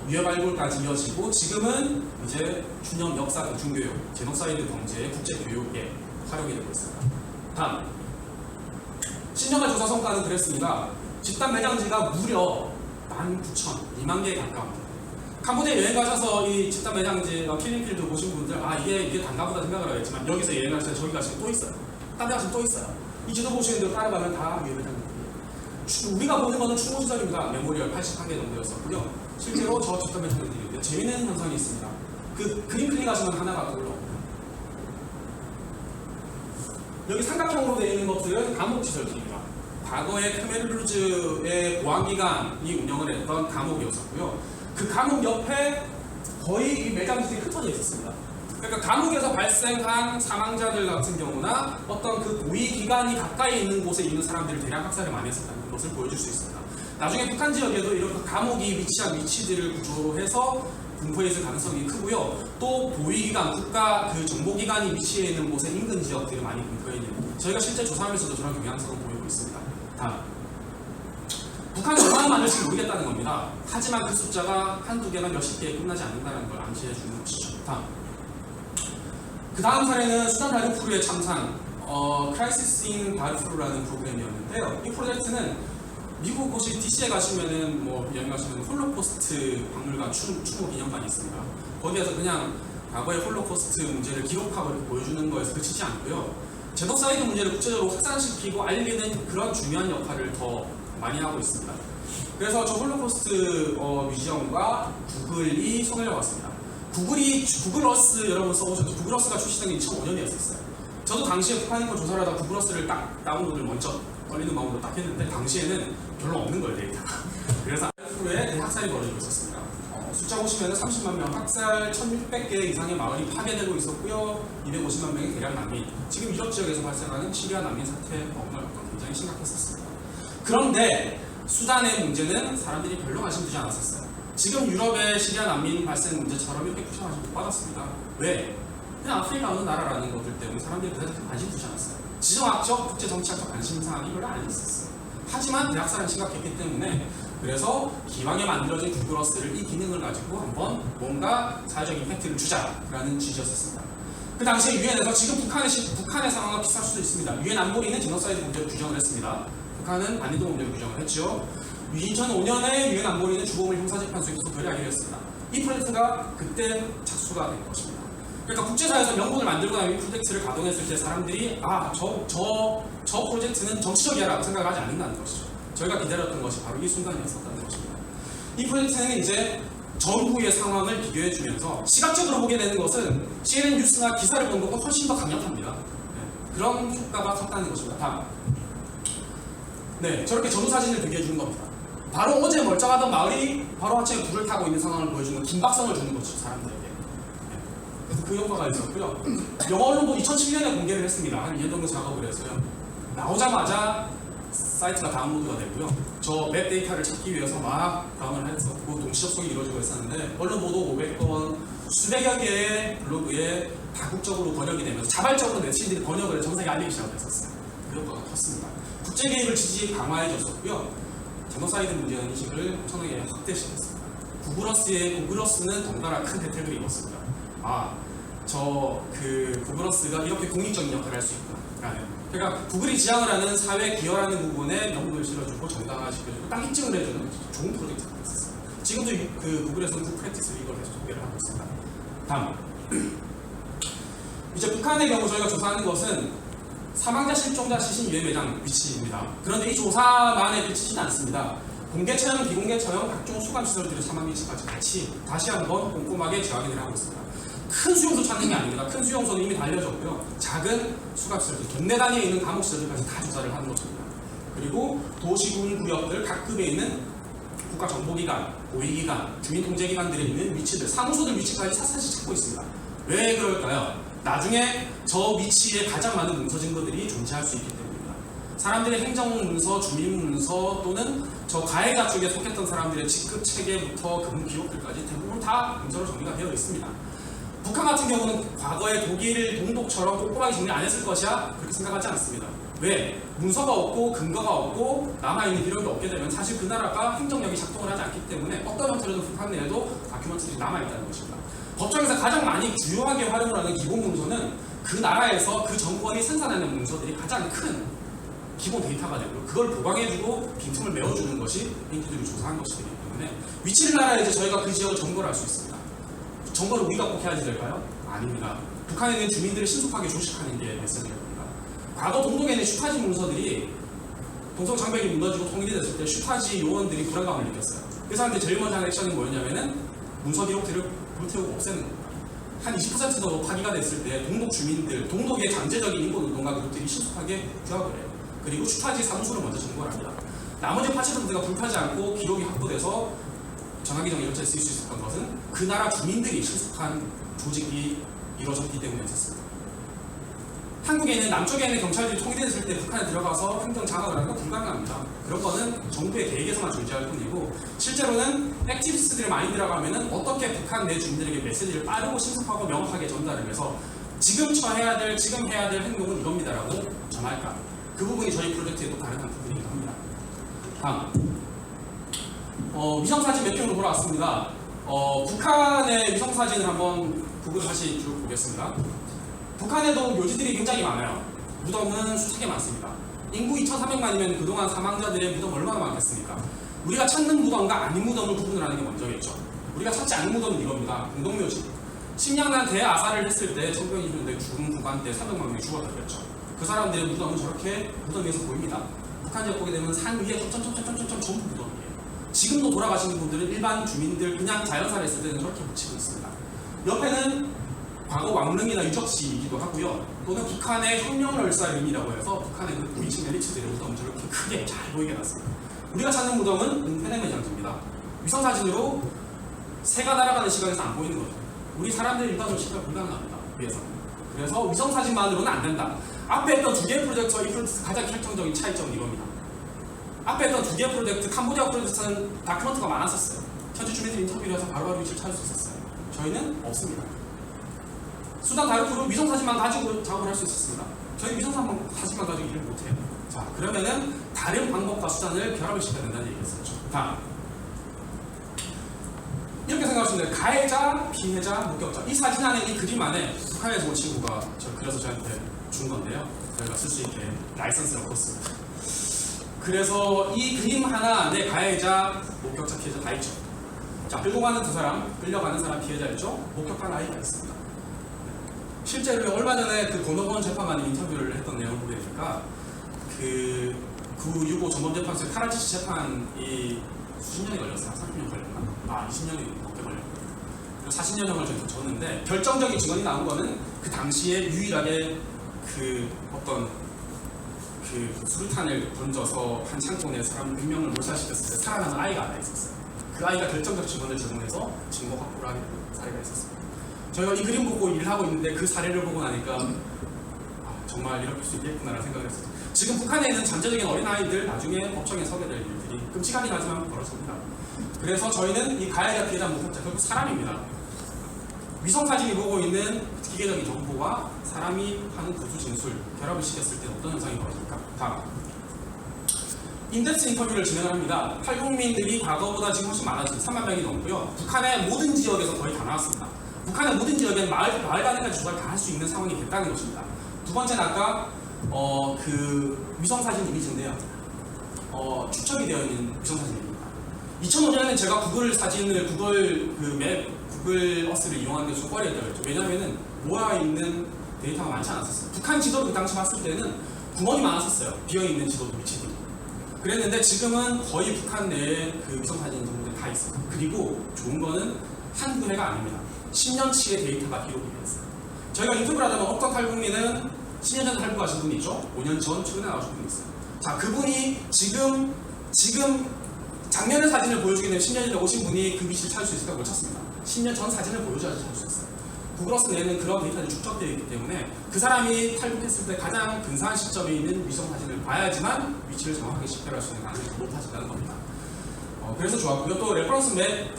유해 발굴까지 이어지고 지금은 이제 춘염 역사 대중교육, 제노사이드 경제 국제교육에 활용이 되고 있습니다. 다음 10년간 조사 성과는 그랬습니다. 집단 매장지가 무려 19,000, 2만 개에 가까웁니다. 캄보디아 여행 가셔서 이 집단 매장지 킬링필드 보신 분들 이게 단가보다 생각을 하겠지만 여기서 여행하실 때 저기가 지금 또 있어요. 딴 데 가시면 또 있어요. 이 지도 보시는 대로 따라가면 다 유해 매장지들이에요. 우리가 보는 거는 추모시설입니다. 메모리얼 81개 정도였었고요. 실제로 저 집단 매장지들이 있는데 재미있는 현상이 있습니다. 그 그림 클릭하시면 하나가 떠올라옵니다. 여기 삼각형으로 되어 있는 것들은 감옥시설들입니다. 과거에 크메르루즈의 보안기관이 운영을 했던 감옥이었었고요. 그 감옥 옆에 거의 이 매장지들이 흩어져 있었습니다. 그러니까 감옥에서 발생한 사망자들 같은 경우나 어떤 그 고위기관이 가까이 있는 곳에 있는 사람들을 대량 학살을 많이 했었다는 것을 보여줄 수 있습니다. 나중에 북한 지역에도 이렇게 감옥이 위치한 위치들을 구조로 해서 분포해 있을 가능성이 크고요. 또 보위기관, 국가 그 정보기관이 위치해 있는 곳에 인근 지역들이 많이 분포해 있는 저희가 실제 조사하면서도 저런 경향성을 보이고 있습니다. 다음 북한이 얼마나 많을지 모르겠다는 겁니다. 하지만 그 숫자가 한두 개나 몇십 개에 끝나지 않는다는 걸 암시해 주는 것이죠. 다음 그 다음 사례는 수단 다르푸르의 참상 크라이시스 인 다르푸르라는 프로그램이었는데요. 이 프로젝트는 미국 혹시 DC에 가시면은 여행 가시면 홀로코스트 박물관 추모 기념관이 있습니다. 거기에서 그냥 과거의 홀로코스트 문제를 기록하고 이렇게 보여주는 거에서 그치지 않고요. 제노사이드 문제를 구체적으로 확산시키고 알리는 그런 중요한 역할을 더 많이 하고 있습니다. 그래서 저 홀로코스트 뮤지엄과 구글이 손을 잡았습니다. 구글어스 여러분 써보셨죠? 구글어스가 출시된 게 2005년이었어요. 저도 당시에 북한 인권 조사를 하다 구글어스를 딱 다운로드를 먼저 걸리는 마음으로 딱 했는데 당시에는 별로 없는 거예요, 데이터가. 그래서 프로에 대학살이 벌어지고 있었습니다. 숫자 보시면 30만 명 학살, 1600개 이상의 마을이 파괴되고 있었고요. 250만 명의 대량 난민. 지금 유럽 지역에서 발생하는 시리아 난민 사태의 범을 굉장히 심각했었습니다. 그런데 수단의 문제는 사람들이 별로 관심 두지 않았었어요. 지금 유럽의 시리아 난민 발생 문제처럼 이렇게 큰 관심 못 받았습니다. 왜? 그냥 아프리카 어느 나라라는 것들 때문에 사람들이 그다지 관심 두지 않았어요. 지정학적, 국제정치학적 관심사항이 별로 안 있었어요. 하지만 대학살은 심각했기 때문에 그래서 기왕에 만들어진 구글어스를 이 기능을 가지고 한번 뭔가 사회적 임팩트를 주자라는 취지였었습니다. 그 당시에 유엔에서 지금 북한의 상황과 비슷할 수도 있습니다. 유엔 안보리는 제노사이드 문제로 규정을 했습니다. 북한은 반인동 문제로 규정을 했죠. 2005년에 유엔 안보리는 주범을 형사재판소에 기소결의 하기로 했습니다. 이 프로젝트가 그때 착수가 된 것입니다. 그러니까 국제사회에서 명분을 만들고 나면 이 프로젝트를 가동했을 때 사람들이 저 프로젝트는 정치적이라고 생각하지 않는다는 것이죠. 저희가 기다렸던 것이 바로 이 순간이었었다는 것입니다. 이 프로젝트는 이제 전후의 상황을 비교해 주면서 시각적으로 보게 되는 것은 CNN 뉴스나 기사를 본 것보다 훨씬 더 강력합니다. 그런 효과가 컸다는 것입니다. 다음. 네, 저렇게 전후 사진을 비교해 주는 겁니다. 바로 어제 멀쩡하던 마을이 바로 아침에 불을 타고 있는 상황을 보여주는 긴박성을 주는 것이죠, 사람들에게. 그래서 그 효과가 있었고요. 영어 언론도 2007년에 공개를 했습니다. 한 2년 정도 작업을 해서요. 나오자마자 사이트가 다운로드가 되고요. 저 맵 데이터를 찾기 위해서 막 다운을 했었고 동시 접속이 이루어지고 있었는데 언론 보도 500건 수백여 개의 블로그에 다국적으로 번역이 되면서 자발적으로 네티즌들이 번역을 정상에 알리기 시작했었어요. 그 효과가 컸습니다. 국제 개입을 지지 강화해줬었고요. 제노사이드 문제 인식을 엄청나게 확대시켰습니다. 구글어스는 덩달아 큰 혜택을 입었습니다. 구글어스가 이렇게 공익적인 역할을 할 수 있구나. 그러니까 구글이 지향을 하는 사회 기여라는 부분에 명분을 실어주고 정당화시켜주고 딱 입증을 해주는 좋은 프로젝트가 됐었어요. 지금도 그 구글에서는 그 프랙티스를 이걸 계속 소개를 하고 있습니다. 다음. 이제 북한의 경우 저희가 조사하는 것은 사망자, 실종자, 시신, 유해 매장 위치입니다. 그런데 이 조사만에 그치지는 않습니다. 공개 처형, 비공개 처형, 각종 수감 시설들의 사망 위치까지 같이 다시 한번 꼼꼼하게 재확인을 하고 있습니다. 큰 수용소 찾는 게 아닙니다. 큰 수용소는 이미 알려졌고요. 작은 수갑시설들, 동네 단위에 있는 감옥시설들까지 다 조사를 하는 것입니다. 그리고 도시군 구역들 각급에 있는 국가정보기관, 고위기관, 주민통제기관들에 있는 위치들, 사무소들 위치까지 샅샅이 찾고 있습니다. 왜 그럴까요? 나중에 저 위치에 가장 많은 문서 증거들이 존재할 수 있기 때문입니다. 사람들의 행정문서, 주민문서 또는 저 가해자 쪽에 속했던 사람들의 직급 체계부터 금융 기록들까지 대부분 다 문서로 정리가 되어 있습니다. 북한 같은 경우는 과거에 독일 동독처럼 꼼꼼하게 정리 안 했을 것이야? 그렇게 생각하지 않습니다. 왜? 문서가 없고 근거가 없고 남아있는 기록이 없게 되면 사실 그 나라가 행정력이 작동을 하지 않기 때문에 어떤 형태로든 북한 내에도 다큐멘터들이 남아있다는 것입니다. 법정에서 가장 많이 주요하게 활용을 하는 기본 문서는 그 나라에서 그 정권이 생산하는 문서들이 가장 큰 기본 데이터가 되고 그걸 보강해주고 빈틈을 메워주는 것이 인기들이 조사한 것이기 때문에 위치를 알아야 이제 저희가 그 지역을 정보를 알 수 있습니다. 정보를 우리가 꼭 해야지 될까요? 아닙니다. 북한에 있는 주민들을 신속하게 조식하는 게 메시지가 됩니다. 과거 동독에 있는 슈타지 문서들이 동성 장벽이 무너지고 통일이 됐을 때 슈타지 요원들이 불안감을 느꼈어요. 그 사람들이 제일 먼저 한 액션이 뭐였냐면은 문서 기록들을 불태우고 없애는 겁니다. 한 20% 정도 파기가 됐을 때 동독 주민들, 동독의 잠재적인 인권운동가 그룹들이 신속하게 규합을 해요. 그리고 슈타지 사무소를 먼저 점거를 합니다. 나머지 80%가 불타지 않고 기록이 확보돼서 전화기정 이력자에 쓰일 수 있었던 것은 그 나라 주민들이 신속한 조직이 이루어졌기 때문이었습니다. 한국에 있는 남쪽에 있는 경찰들이 통일됐을 때 북한에 들어가서 행정 장악을 하는 건 불가능합니다. 그런 거는 정부의 계획에서만 존재할 뿐이고 실제로는 액티비스트들이 많이 들어가면은 어떻게 북한 내 주민들에게 메시지를 빠르고 신속하고 명확하게 전달을 해서 지금 처해야 될, 지금 해야 될 행동은 이겁니다라고 전할까. 그 부분이 저희 프로젝트의 또 다른 한 부분이기도 합니다. 다음. 위성사진 몇 개로 돌아왔습니다. 북한의 위성사진을 한번 구글 다시 쭉 보겠습니다. 북한에도 묘지들이 굉장히 많아요. 무덤은 수차게 많습니다. 인구 2,300만이면 그동안 사망자들의 무덤 얼마나 많겠습니까? 우리가 찾는 무덤과 아닌 무덤을 구분을 하는 게 먼저겠죠. 우리가 찾지 않는 무덤은 이겁니다. 공동묘지. 심양난 대아사를 했을 때 1920년대 죽은 구간 때 300만 명이 죽었다고 그 사람들의 무덤은 저렇게 무덤 위에서 보입니다. 북한 지역 보게 되면 산 위에 점점점점점점 전부 무덤이에요. 지금도 돌아가시는 분들은 일반 주민들 그냥 자연사를 했을 때는 저렇게 묻히고 있습니다. 옆에는 과거 왕릉이나 유적지이기도 하고요. 또는 북한의 혁명열사릉이라고 해서 북한의 그 부위층 엘리트들의 무덤을 저렇게 크게 잘 보이게 놨습니다. 우리가 찾는 무덤은 은폐냉면 장소입니다. 위성사진으로 새가 날아가는 시각에서 안 보이는 거죠. 우리 사람들의 일반적으로 시각 불가능합니다. 위에서. 그래서 위성사진만으로는 안 된다. 앞에 했던 두 개의 프로젝트와 이 프로젝트 가장 결정적인 차이점은 이겁니다. 앞에 했던 두 개의 프로젝트, 캄보디아 프로젝트는 다큐멘트가 많았었어요. 현지 주민들 인터뷰를 해서 바로바로 위치를 찾을 수 있었어요. 저희는 없습니다. 수단 다르크로 위성사진만 가지고 작업을 할 수 있었습니다. 저희 위성사진만 가지고 일을 못해요. 자, 그러면은 다른 방법과 수단을 결합을 시켜야 된다는 얘기였었죠. 다음. 이렇게 생각하시면 돼요. 가해자, 피해자, 목격자. 이 사진 안에 이 그림 안에 북한에서 온 친구가 그래서 저한테 준 건데요. 저희가 쓸 수 있게 라이선스를 얻었습니다. 그래서 이 그림 하나 안에 가해자, 목격자, 피해자 다 있죠. 자, 끌고 가는 두 사람, 끌려가는 사람 피해자였죠. 목격한 아이가 있습니다. 실제로 얼마 전에 그 권오건 재판관이 인터뷰를 했던 내용을 보게 되니까 그 9.65 전범재판소의 카라치시 재판이 수십 년이 걸렸어요. 30년 걸렸나? 20년이 넘게 걸렸고 40년형을 저희가 줬는데 결정적인 증언이 나온 거는 그 당시에 유일하게 그 어떤 그 수류탄을 던져서 한 창고에 사람 100명을 몰살시켰을 때 살아남은 아이가 하나 있었어요. 그 아이가 결정적 증언을 제공해서 증거 확보를 하게 된 사례가 있었습니다. 저희가 이 그림 보고 일을 하고 있는데 그 사례를 보고 나니까 정말 이렇게 수 있겠구나라는 생각을 했어요. 지금 북한에 있는 잠재적인 어린아이들 나중에 법정에 서게 될 일들이 끔찍하긴 하지만 벌어집니다. 그래서 저희는 이 가해자, 피해자, 목격자 결국 사람입니다. 위성사진이 보고 있는 기계적인 정보와 사람이 하는 구조 진술 결합을 시켰을 때 어떤 현상이 벌어질까? 다음. 인덱스 인터뷰를 진행을 합니다. 탈북민들이 과거보다 지금 훨씬 많아졌어요. 3만 명이 넘고요. 북한의 모든 지역에서 거의 다 나왔습니다. 북한의 모든 지역에는 마을 단위까지 조사를 다 할 수 있는 상황이 됐다는 것입니다. 두 번째는 아까 그 위성사진 이미지인데요. 축적이 되어 있는 위성사진입니다. 2005년에는 제가 구글 사진을 구글 어스를 이용하는 게 좀 꺼려했죠. 왜냐하면 모아있는 데이터가 많지 않았었어요. 북한 지도를 그 당시 봤을 때는 구멍이 많았었어요. 비어있는 지도도 위치들이. 그랬는데 지금은 거의 북한 내에 그 위성사진 정보들이 다 있어요. 그리고 좋은 거는 한두 해가 아닙니다. 10년치의 데이터가 기록이 되어 있어요. 저희가 인터뷰를 하다가 어떤 탈북민은 10년 전 탈북하신 분이 있죠. 5년 전 최근에 나오신 분이 있어요. 자, 그분이 지금 작년의 사진을 보여주게 되면 10년 전에 오신 분이 그 위치를 찾을 수 있을까 못 찾습니다. 10년 전 사진을 보여줘야지 찾을 수 있어요. 구글어스 내는 그런 데이터들이 축적되어 있기 때문에 그 사람이 탈북했을 때 가장 근사한 시점에 있는 위성 사진을 봐야지만 위치를 정확하게 식별할 수 있는 가능성이 높아진다는 겁니다. 그래서 좋았고요. 또 레퍼런스 맵,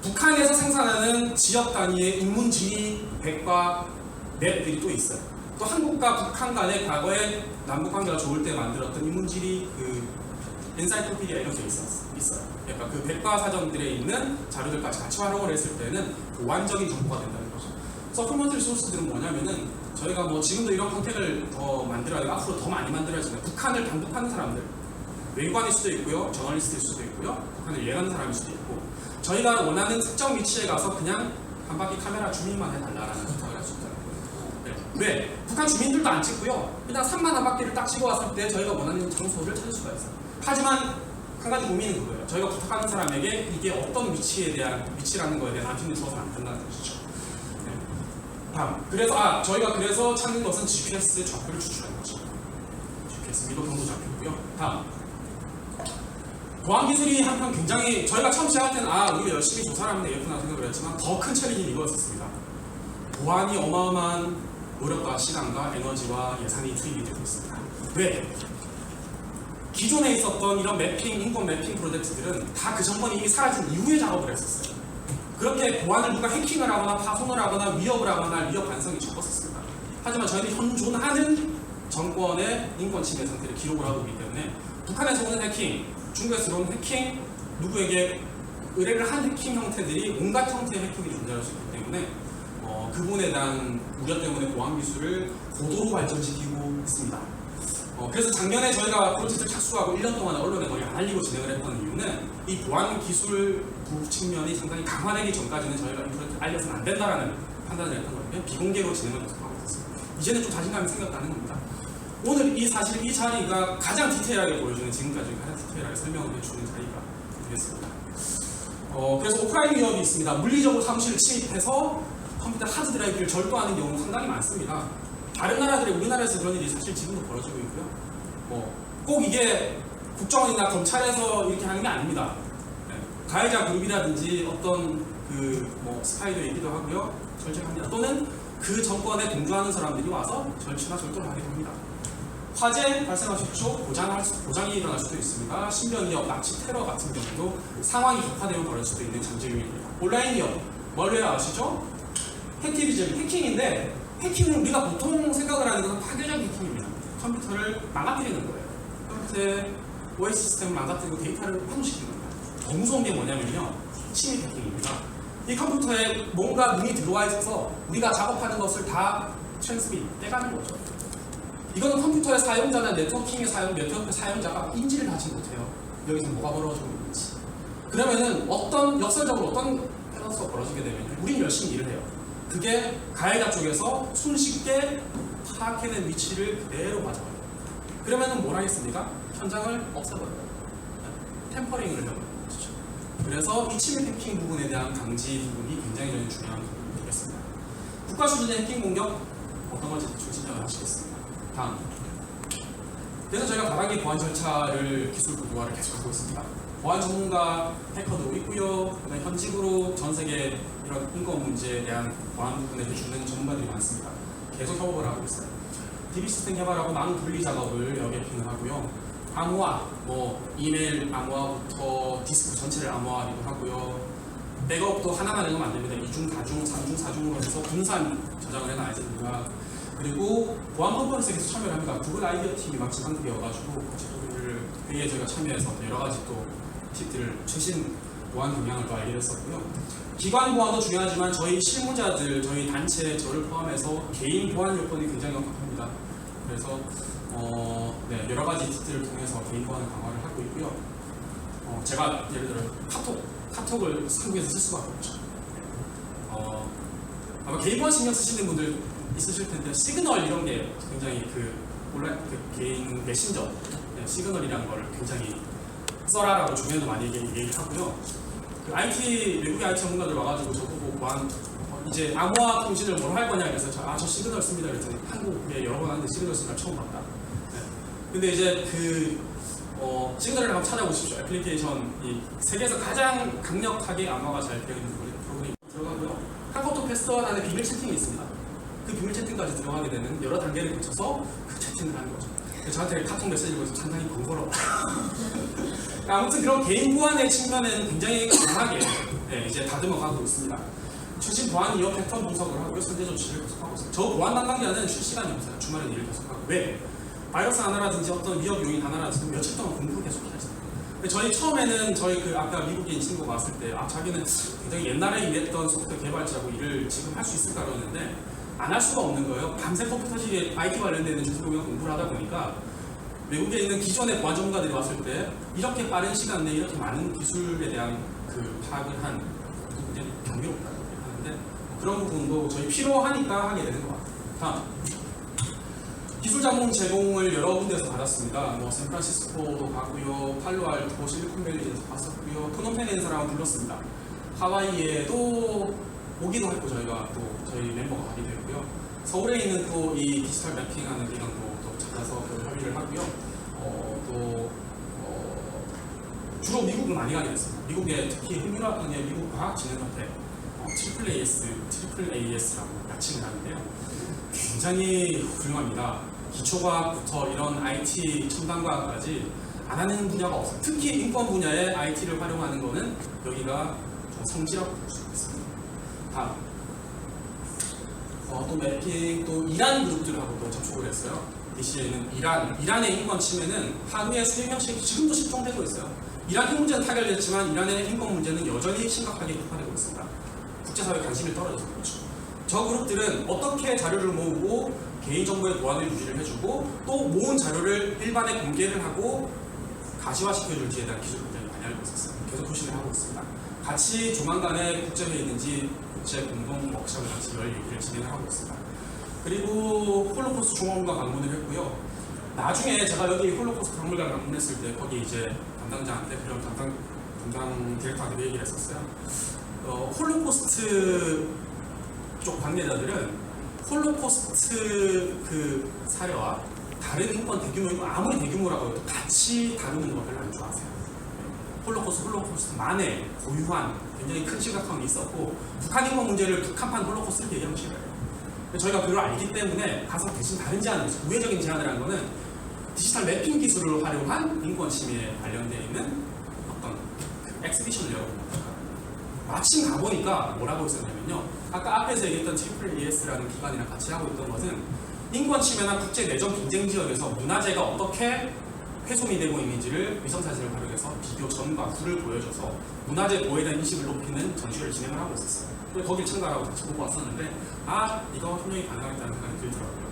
북한에서 생산하는 지역 단위의 인문지리 백과 맵들이 또 있어요. 또 한국과 북한 간의 과거에 남북 관계가 좋을 때 만들었던 인문지리 그 엔사이클피디아 이런 게 있어요. 그러니까 그 백과 사전들에 있는 자료들까지 같이 활용을 했을 때는 보완적인 정보가 된다는 거죠. 서플먼트 리소스들은 뭐냐면은 저희가 뭐 지금도 이런 컨택을 더 만들어야 되고 앞으로 더 많이 만들어야지만 북한을 반북하는 사람들, 외관일 수도 있고요, 저널리스트일 수도 있고요, 북한을 이해하는 사람일 수도 있고, 저희가 원하는 특정 위치에 가서 그냥 한 바퀴 카메라 주민만 해달라라는 부탁을 할 수 있다는 거예요. 네. 왜? 북한 주민들도 안 찍고요. 그냥 산만 한 바퀴를 딱 찍어 왔을 때 저희가 원하는 장소를 찾을 수가 있어요. 하지만 한 가지 고민은 그거예요. 저희가 부탁하는 사람에게 이게 어떤 위치라는 거에 대한 안심을 주어서는 안 된다는 것이죠. 네. 다음. 저희가 그래서 찾는 것은 GPS 좌표를 추출하는 거죠. GPS 미도 경도 좌표고요. 다음. 보안 기술이 한편 굉장히 저희가 처음 시작할 때는 우리가 열심히 조사를 하면 되겠구나 생각을 했지만 더 큰 챌린지는 이거였었습니다. 보안이 어마어마한 노력과 시간과 에너지와 예산이 투입이 되고 있습니다. 왜? 기존에 있었던 이런 인권 매핑 프로젝트들은 다 그 정권이 이미 사라진 이후에 작업을 했었어요. 그렇게 보안을 누가 해킹을 하거나 파손을 하거나 위협을 하거나 할 위협 가능성이 적었었습니다. 하지만 저희는 현존하는 정권의 인권 침해 상태를 기록을 하고 있기 때문에 북한에서 오는 해킹, 중국에서 들어오는 해킹, 누구에게 의뢰를 한 해킹 형태들이 온갖 형태의 해킹이 존재할 수 있기 때문에 그 부분에 대한 우려 때문에 보안 기술을 고도로 발전시키고 있습니다. 그래서 작년에 저희가 프로젝트를 착수하고 1년 동안 언론에 거의 안 알리고 진행을 했던 이유는 이 보안 기술 측면이 상당히 강화되기 전까지는 저희가 이 프로젝트를 알려서는 안 된다라는 판단을 했던 거고요. 비공개로 진행을 계속하고 있었습니다. 이제는 좀 자신감이 생겼다는 겁니다. 오늘 사실 이 자리가 가장 디테일하게 보여주는, 지금까지 가장 디테일하게 설명을 해주는 자리가 되겠습니다. 그래서 오프라인 위협이 있습니다. 물리적으로 사무실을 침입해서 컴퓨터 하드 드라이브를 절도하는 경우는 상당히 많습니다. 다른 나라들이 우리나라에서 그런 일이 사실 지금도 벌어지고 있고요. 꼭 이게 국정원이나 검찰에서 이렇게 하는 게 아닙니다. 네. 가해자 그룹이라든지 어떤 스파이도 있기도 하고요. 절제합니다. 또는 그 정권에 동조하는 사람들이 와서 절취나 절도를 하게 됩니다. 화재 발생할 수 있죠. 고장이 일어날 수도 있습니다. 신변 위협, 납치, 테러 같은 경우도 상황이 격화되면 벌어질 수도 있는 잠재 요인입니다. 온라인 위협, 뭘 해야 아시죠? 해킹인데 해킹은 우리가 보통 생각을 하는 것은 파괴적 해킹입니다. 컴퓨터를 망가뜨리는 거예요. 컴퓨터의 OS 시스템을 망가뜨리고 데이터를 파손시키는 겁니다. 더 무서운 게 뭐냐면요, 침입 해킹입니다. 이 컴퓨터에 뭔가 눈이 들어와 있어서 우리가 작업하는 것을 다 트랜스밋, 떼가는 거죠. 이거는 컴퓨터의 사용자나 네트워크 사용자가 인지를 하지 못해요. 여기서 뭐가 벌어지고 있는지. 그러면은 역설적으로 어떤 패러스가 벌어지게 되면 우린 열심히 일을 해요. 그게 가해자 쪽에서 손쉽게 파악해낸 위치를 그대로 맞아버려요. 그러면은 뭘 하겠습니까? 현장을 없애버려요. 템퍼링을 해버려요. 그래서 이 침입 해킹 부분에 대한 강지 부분이 굉장히 중요한 부분이 되겠습니다. 국가 수준의 해킹 공격 어떤 건지 대충 진정을 하시겠습니다. 다음. 그래서 저희가 다단계 보안 절차를 기술 고도화를 계속하고 있습니다. 보안 전문가 해커도 있고요. 그다음에 현직으로 전 세계 이런 인권 문제에 대한 보안 부분에 해주는 전문가들이 많습니다. 계속 협업을 하고 있어요. DB 시스템 개발하고 많은 분리 작업을 여기에 하고요. 암호화, 이메일 암호화부터 디스크 전체를 암호화하기도 하고요. 백업도 하나만 내면 안 됩니다. 2중, 4중, 3중, 4중으로 해서 분산 저장을 해놔야 됩니다. 그리고 보안 컨퍼런스에 계속 참여를 합니다. 구글 아이디어 팀이 마침 한국이어가지고 회의에 저희가 참여해서 여러 가지 또 팁들을 최신 보안 경향을 또 알게 됐었고요. 기관 보안도 중요하지만 저희 실무자들, 저희 단체, 저를 포함해서 개인 보안 요건이 굉장히 엄격합니다. 그래서 여러 가지 팁들을 통해서 개인 보안을 강화를 하고 있고요. 제가 예를 들어 카톡을 한국에서 쓸 수밖에 없죠. 아마 개인 보안 신경 쓰시는 분들 있으실 텐데 시그널 이런 게 굉장히 온라인 개인 메신저 시그널이라는 걸 굉장히 써라라고 주변에도 많이 얘기하고요. 그 IT 외국의 IT 전문가들 와가지고 저보고 이제 암호화 통신을 뭘 할 거냐 그래서 저 시그널 씁니다 그랬더니 한국에 여러 번 하는데 시그널 쓰는 걸 처음 봤다. 네. 근데 이제 시그널을 한번 찾아보십시오. 애플리케이션 이 세계에서 가장 강력하게 암호화가 잘 되어 있는 프로그램이 들어가고요. 카카오톡 패스트원 안에 비밀 채팅이 있습니다. 그 비밀 채팅까지 들어가게 되는 여러 단계를 거쳐서 그 채팅을 하는 거죠. 저한테 카톡 메시지를 보내서 상당히 번거로워. 아무튼 그런 개인 보안의 측면에는 굉장히 강하게 이제 다듬어가고 있습니다. 최신 보안 이어 패턴 분석을 하고요. 선제 조치를 계속하고 있습니다. 저 보안 담당자는 쉴 시간이 없어요. 주말에 일을 계속하고. 왜? 바이러스 하나라든지 어떤 위협 요인 하나라든지 며칠 동안 공부를 계속 해야 했어요. 저희 처음에는 저희 아까 미국인 친구가 왔을 때 자기는 굉장히 옛날에 일했던 소프트웨어 개발자고 일을 지금 할 수 있을까 그러는데 안 할 수가 없는 거예요. 밤새 컴퓨터식에 IT 관련되는 주소로만 공부를 하다 보니까 외국에 있는 기존의 보안 전문가들이 왔을 때 이렇게 빠른 시간 내에 이렇게 많은 기술에 대한 파악을 한 굉장히 경이롭다고 하는데 그런 부분도 저희 필요하니까 하게 되는 것 같아요. 다음 기술 자문 제공을 여러 군데에서 받았습니다. 샌프란시스코도 가고요, 팔로알토, 실리콘밸리에서 봤었고요, 프놈펜에 사람을 불렀습니다. 하와이에도 오기도 했고 저희가 또 저희 멤버가 가게 되고요. 서울에 있는 또 이 디지털 매핑하는 기관도 또 찾아서 협의를 하고요. 주로 미국을 많이 가게 됐습니다. 미국에 특히 흥미로웠던 미국 과학진흥협회 AAS라고 야칭을 하는데요. 굉장히 훌륭합니다. 기초과학부터 이런 IT 첨단과학까지 안 하는 분야가 없어요. 특히 인권 분야에 IT를 활용하는 것은 여기가 좀 성지라고 볼 수 있습니다. 다음 또 매핑, 또 이란 그룹들하고 또 접촉을 했어요. DC에는 이란의 인권 침해는 하루에 3명씩 지금도 실종되고 있어요. 이란 핵 문제는 타결됐지만 이란의 인권 문제는 여전히 심각하게 격화되고 있습니다. 국제사회 관심이 떨어져서 그렇죠. 저 그룹들은 어떻게 자료를 모으고 개인정보의 보안을 유지를 해주고 또 모은 자료를 일반에 공개를 하고 가시화시켜줄지에 대한 기술을 굉장히 많이 알고 있었어요. 계속 표시를 하고 있습니다. 같이 조만간에 국제회의든지 국제 공동 워크숍을 같이 열 얘기를 진행을 하고 있습니다. 그리고 홀로코스트 종합관 방문을 했고요. 나중에 제가 여기 홀로코스트 박물관 방문했을 때 거기 이제 담당자한테 그런 담당 디렉터한테 얘기를 했었어요. 홀로코스트 쪽 관계자들은 홀로코스트 사례와 다른 인권 대규모이고 아무리 대규모라고 해도 같이 다루는 걸 별로 안 좋아하세요. 홀로코스트만의 고유한 굉장히 큰 심각함이 있었고 북한 인권 문제를 북한판 홀로코스트를 얘기하면 싫어요. 저희가 그걸 알기 때문에 가서 대신 다른 제안을 했어요. 우회적인 제안을 한 거는 디지털 매핑 기술을 활용한 인권 침해에 관련되어 있는 어떤 엑스비션을 열어봅니다. 마침 가보니까 뭐라고 했었냐면요. 아까 앞에서 얘기했던 AAS라는 기관이랑 같이 하고 있던 것은 인권 침해나 국제 내정 경쟁 지역에서 문화재가 어떻게 훼손이 되고 있는지를 위성사진을 활용해서 비디오 전과 후를 보여줘서 문화재 보호에 대한 인식을 높이는 전시회를 진행을 하고 있었어요. 그래서 거길 참가하고 같이 보고 왔었는데 이거 협력이 가능하겠다는 생각이 들더라고요.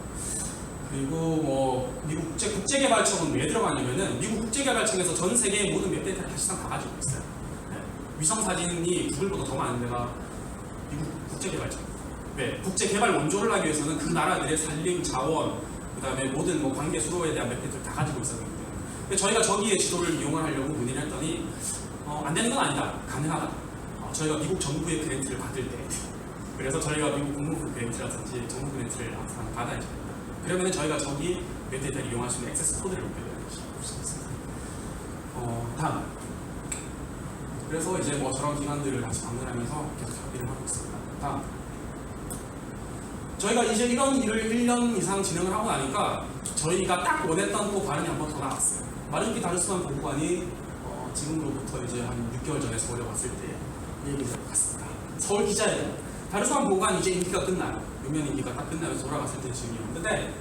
그리고 미국 국제개발청은 왜 들어가냐면은 미국 국제개발청에서 전 세계의 모든 웹데이터를 사실상 다 가지고 있어요. 위성사진이 구글보다 더 많은 데가 미국 국제개발청. 왜? 국제개발 원조를 하기 위해서는 그 나라들의 산림, 자원, 그 다음에 모든 관계 수로에 대한 웹데이터를 다 가지고 있었기 때문에. 저희가 저기에 지도를 이용을 하려고 문의를 했더니 안 되는 건 아니다. 가능하다. 저희가 미국 정부의 그랜트를 받을 때 그래서 저희가 미국 공무부 그랜트라든지 정부 그랜트를 항상 받아야 됩니다. 그러면 저희가 저기 웹데이터를 이용할 수 있는 액세스 코드를 놓게 되는 것이 있습니다. 다음 그래서 이제 저런 기관들을 같이 방문하면서 계속 협의를 하고 있습니다. 다음 저희가 이제 이런 일을 1년 이상 진행을 하고 나니까 저희가 딱 원했던 또 발언이 한 번 더 나왔어요. 마르키 다르스만 보고관이 지금으로부터 이제 한 6개월 전에 서울에 왔을 때 얘기를 갔습니다. 서울 기자회견. 다르스만 보고관 이제 임기가 끝나요. 유명 임기가 딱 끝나면서 돌아갔을 때 지금이었는데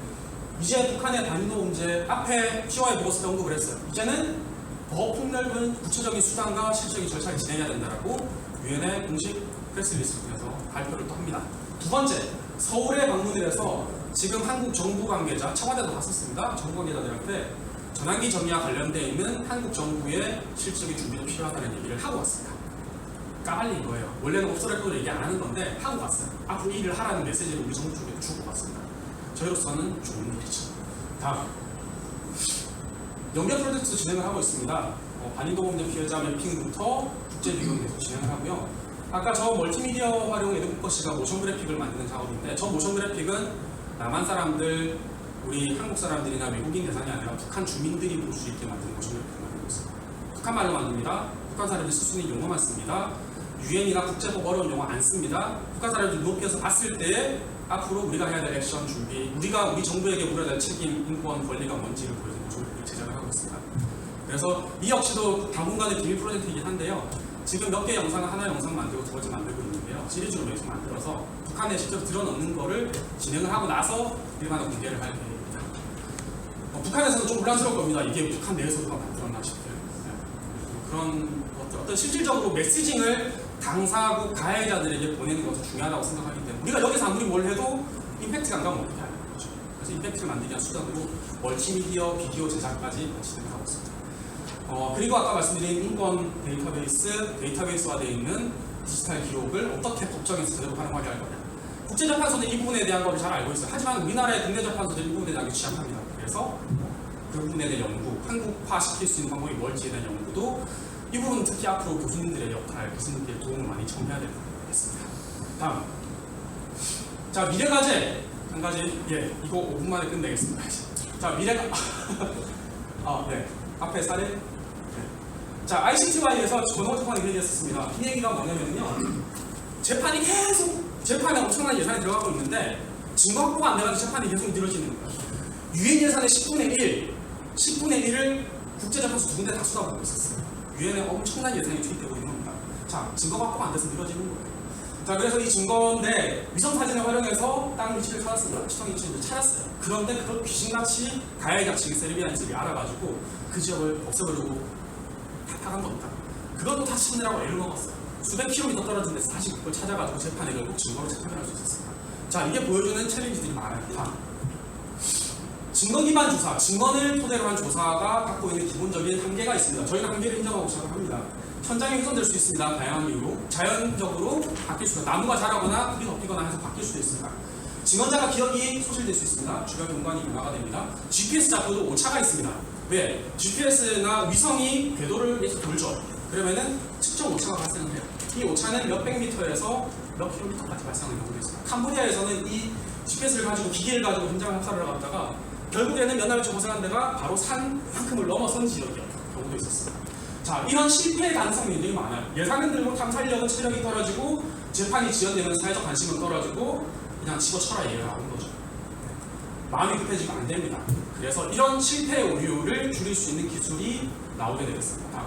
이제 북한의 단일도 문제 앞에 POI 보고서 언급을 했어요. 이제는 더 폭넓은 구체적인 수단과 실질적인 절차를 진행해야 된다라고 유엔의 공식 프레스리리스를 통해서 발표를 또 합니다. 두 번째, 서울에 방문을 해서 지금 한국 정부 관계자, 청와대도 갔었습니다. 정부 관계자들한테 전환기 정리와 관련되어 있는 한국 정부의 실질적인 준비도 필요하다는 얘기를 하고 왔습니다. 까발린 거예요. 원래는 옵서레코드 얘기 안 하는 건데 하고 왔어요. 앞으로 이 일을 하라는 메시지를 우리 정부 쪽에 주고 왔습니다. 저희로서는 좋은 일이죠. 다음 연계 프로젝트 진행을 하고 있습니다. 반인도범죄 피해자 매핑부터 국제 비교는 계속 진행을 하고요. 아까 저 멀티미디어 활용 에드포커시가 모션 그래픽을 만드는 작업인데 저 모션 그래픽은 남한 사람들, 우리 한국 사람들이나 외국인 대상이 아니라 북한 주민들이 볼 수 있게 만드는 모션 그래픽을 만들고 있습니다. 북한 말로 만듭니다. 북한 사람들이 쓸 수 있는 용어만 씁니다. 유엔이나 국제법 어려운 용어 안 씁니다. 북한 사람들이 눈높이에서 봤을 때 앞으로 우리가 해야 될 액션 준비, 우리가 우리 정부에게 물어야 될 책임, 인권, 권리가 뭔지를 보여주는 모션 그래픽 제작을 하고 있습니다. 그래서 이 역시도 당분간의 비밀 프로젝트이긴 한데요. 지금 몇 개 영상을 하나 영상 만들고 두 번째 만들고 있는데요. 시리즈로 계속 만들어서 북한에 직접 드러넣는 거를 진행을 하고 나서 일반화 공개를 할 계획입니다. 북한에서는 좀 혼란스러울 겁니다. 이게 북한 내에서 누가 만들었나 싶어요. 그런 어떤 실질적으로 메시징을 당사국 가해자들에게 보내는 것도 중요하다고 생각하기 때문에 우리가 여기서 아무리 뭘 해도 임팩트가 안 가면 어떻게 하는 거죠. 그래서 임팩트를 만들기 위한 수단으로 멀티미디어 비디오 제작까지 진행을 하고 있습니다. 그리고 아까 말씀드린 인권 데이터베이스화되어 있는 디지털 기록을 어떻게 법정에서 제대로 활용하게 할 거냐. 국제재판소는 이 부분에 대한 것을 잘 알고 있어요. 하지만 우리나라의 국내 재판소들이 이 부분에 대한 게 취약합니다. 그래서 그 부분에 대한 연구, 한국화 시킬 수 있는 방법이 뭘지에 대한 연구도 이 부분 특히 앞으로 교수님들의 역할, 교수님들의 도움을 많이 청해야 되겠습니다. 다음. 자, 미래과제 한 가지, 이거 5분 만에 끝내겠습니다. 자, 네. 앞에 사례. 네. 자, ICTY에서 전원특파는 얘기했었습니다. 이 얘기가 뭐냐면요. 재판에 엄청난 예산이 들어가고 있는데 증거 확보가 안 돼가지고 재판이 계속 늘어지는 거예요. 유엔 예산의 10분의 1을 국제재판소 두 군데 다 쏟아부고 있었어요. 유엔에 엄청난 예산이 투입되고 있는 겁니다. 자, 증거 확보가 안 돼서 늘어지는 거예요. 자, 그래서 이 증거인데 위성사진을 활용해서 땅 위치를 찾았습니다. 치통 위치를 찾았어요. 그런데 그걸 귀신같이 가해자 측 세르비아인들이 알아가지고 그 지역을 없애버리고 다 파간 겁니다. 그것도 다 찾느라고 애를 먹었어요. 수백 킬로미터 떨어진 데서 다시 그걸 찾아가지고 재판에 결국 증거로 재판을 할 수 있었습니다. 자, 이게 보여주는 챌린지들이 많아요. 다. 증거 기반 조사, 증거를 토대로 한 조사가 갖고 있는 기본적인 한계가 있습니다. 저희는 한계를 인정하고 시작을 합니다. 현장이 훼손될 수 있습니다. 다양한 이유로. 자연적으로 바뀔 수가 있습니다. 나무가 자라거나 불이 덮이거나 해서 바뀔 수도 있습니다. 증언자가 기억이 소실될 수 있습니다. 주변 공간이 변화가 됩니다. GPS 잡고도 오차가 있습니다. 왜? GPS나 위성이 궤도를 계속 돌죠. 그러면은 측정 오차가 발생을 해요. 이 오차는 몇백 미터에서 몇 킬로미터까지 발생하는 경우도 있습니다. 캄보디아에서는 이 GPS를 가지고 기계를 가지고 현장을 합사를 갔다가 결국에는 몇 날 고생한 데가 바로 산만큼을 넘어선 지역이었던 경우도 있었습니다. 자, 이런 실패의 가능성이 굉장히 많아요. 예산은 들고 탐사력은 체력이 떨어지고 재판이 지연되면 사회적 관심은 떨어지고 그냥 집어쳐라 얘기가 나오는 거죠. 마음이 급해지면 안 됩니다. 그래서 이런 실패 오류를 줄일 수 있는 기술이 나오게 되겠습니다.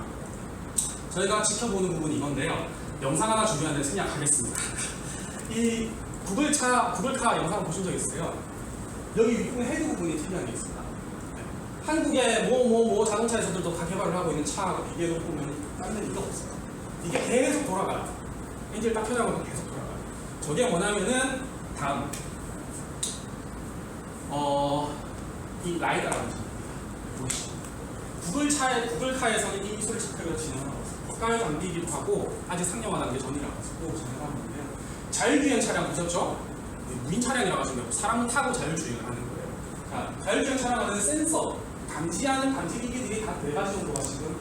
저희가 지켜보는 부분이 이건데요. 영상 하나 준비하는데 생략하겠습니다. 이 구글카 영상 보신 적 있어요? 여기 윗부분 헤드 부분이 특이한 게 있습니다. 한국의 자동차에서들도 다 개발을 하고 있는 차하고 비교해 보면 다른 데는 이거 없어요. 이게 계속 돌아가요. 엔진을 딱 켜자마자 계속 돌아가요. 저게 뭐냐면은 다음 이 라이다라는 보시죠. 구글카에서는 이 기술을 착하게 진행하고 있어요. 국가의 장비이기도 하고 아직 상용화 단계 전이라고 진행하고 있는데요. 자율주행 차량 보셨죠? 무인 차량이라고 하시면 사람 타고 자율주행을 하는 거예요. 자, 자율주행 차량은 센서, 감지하는 감지기기들이 다 4가지 정도가 지금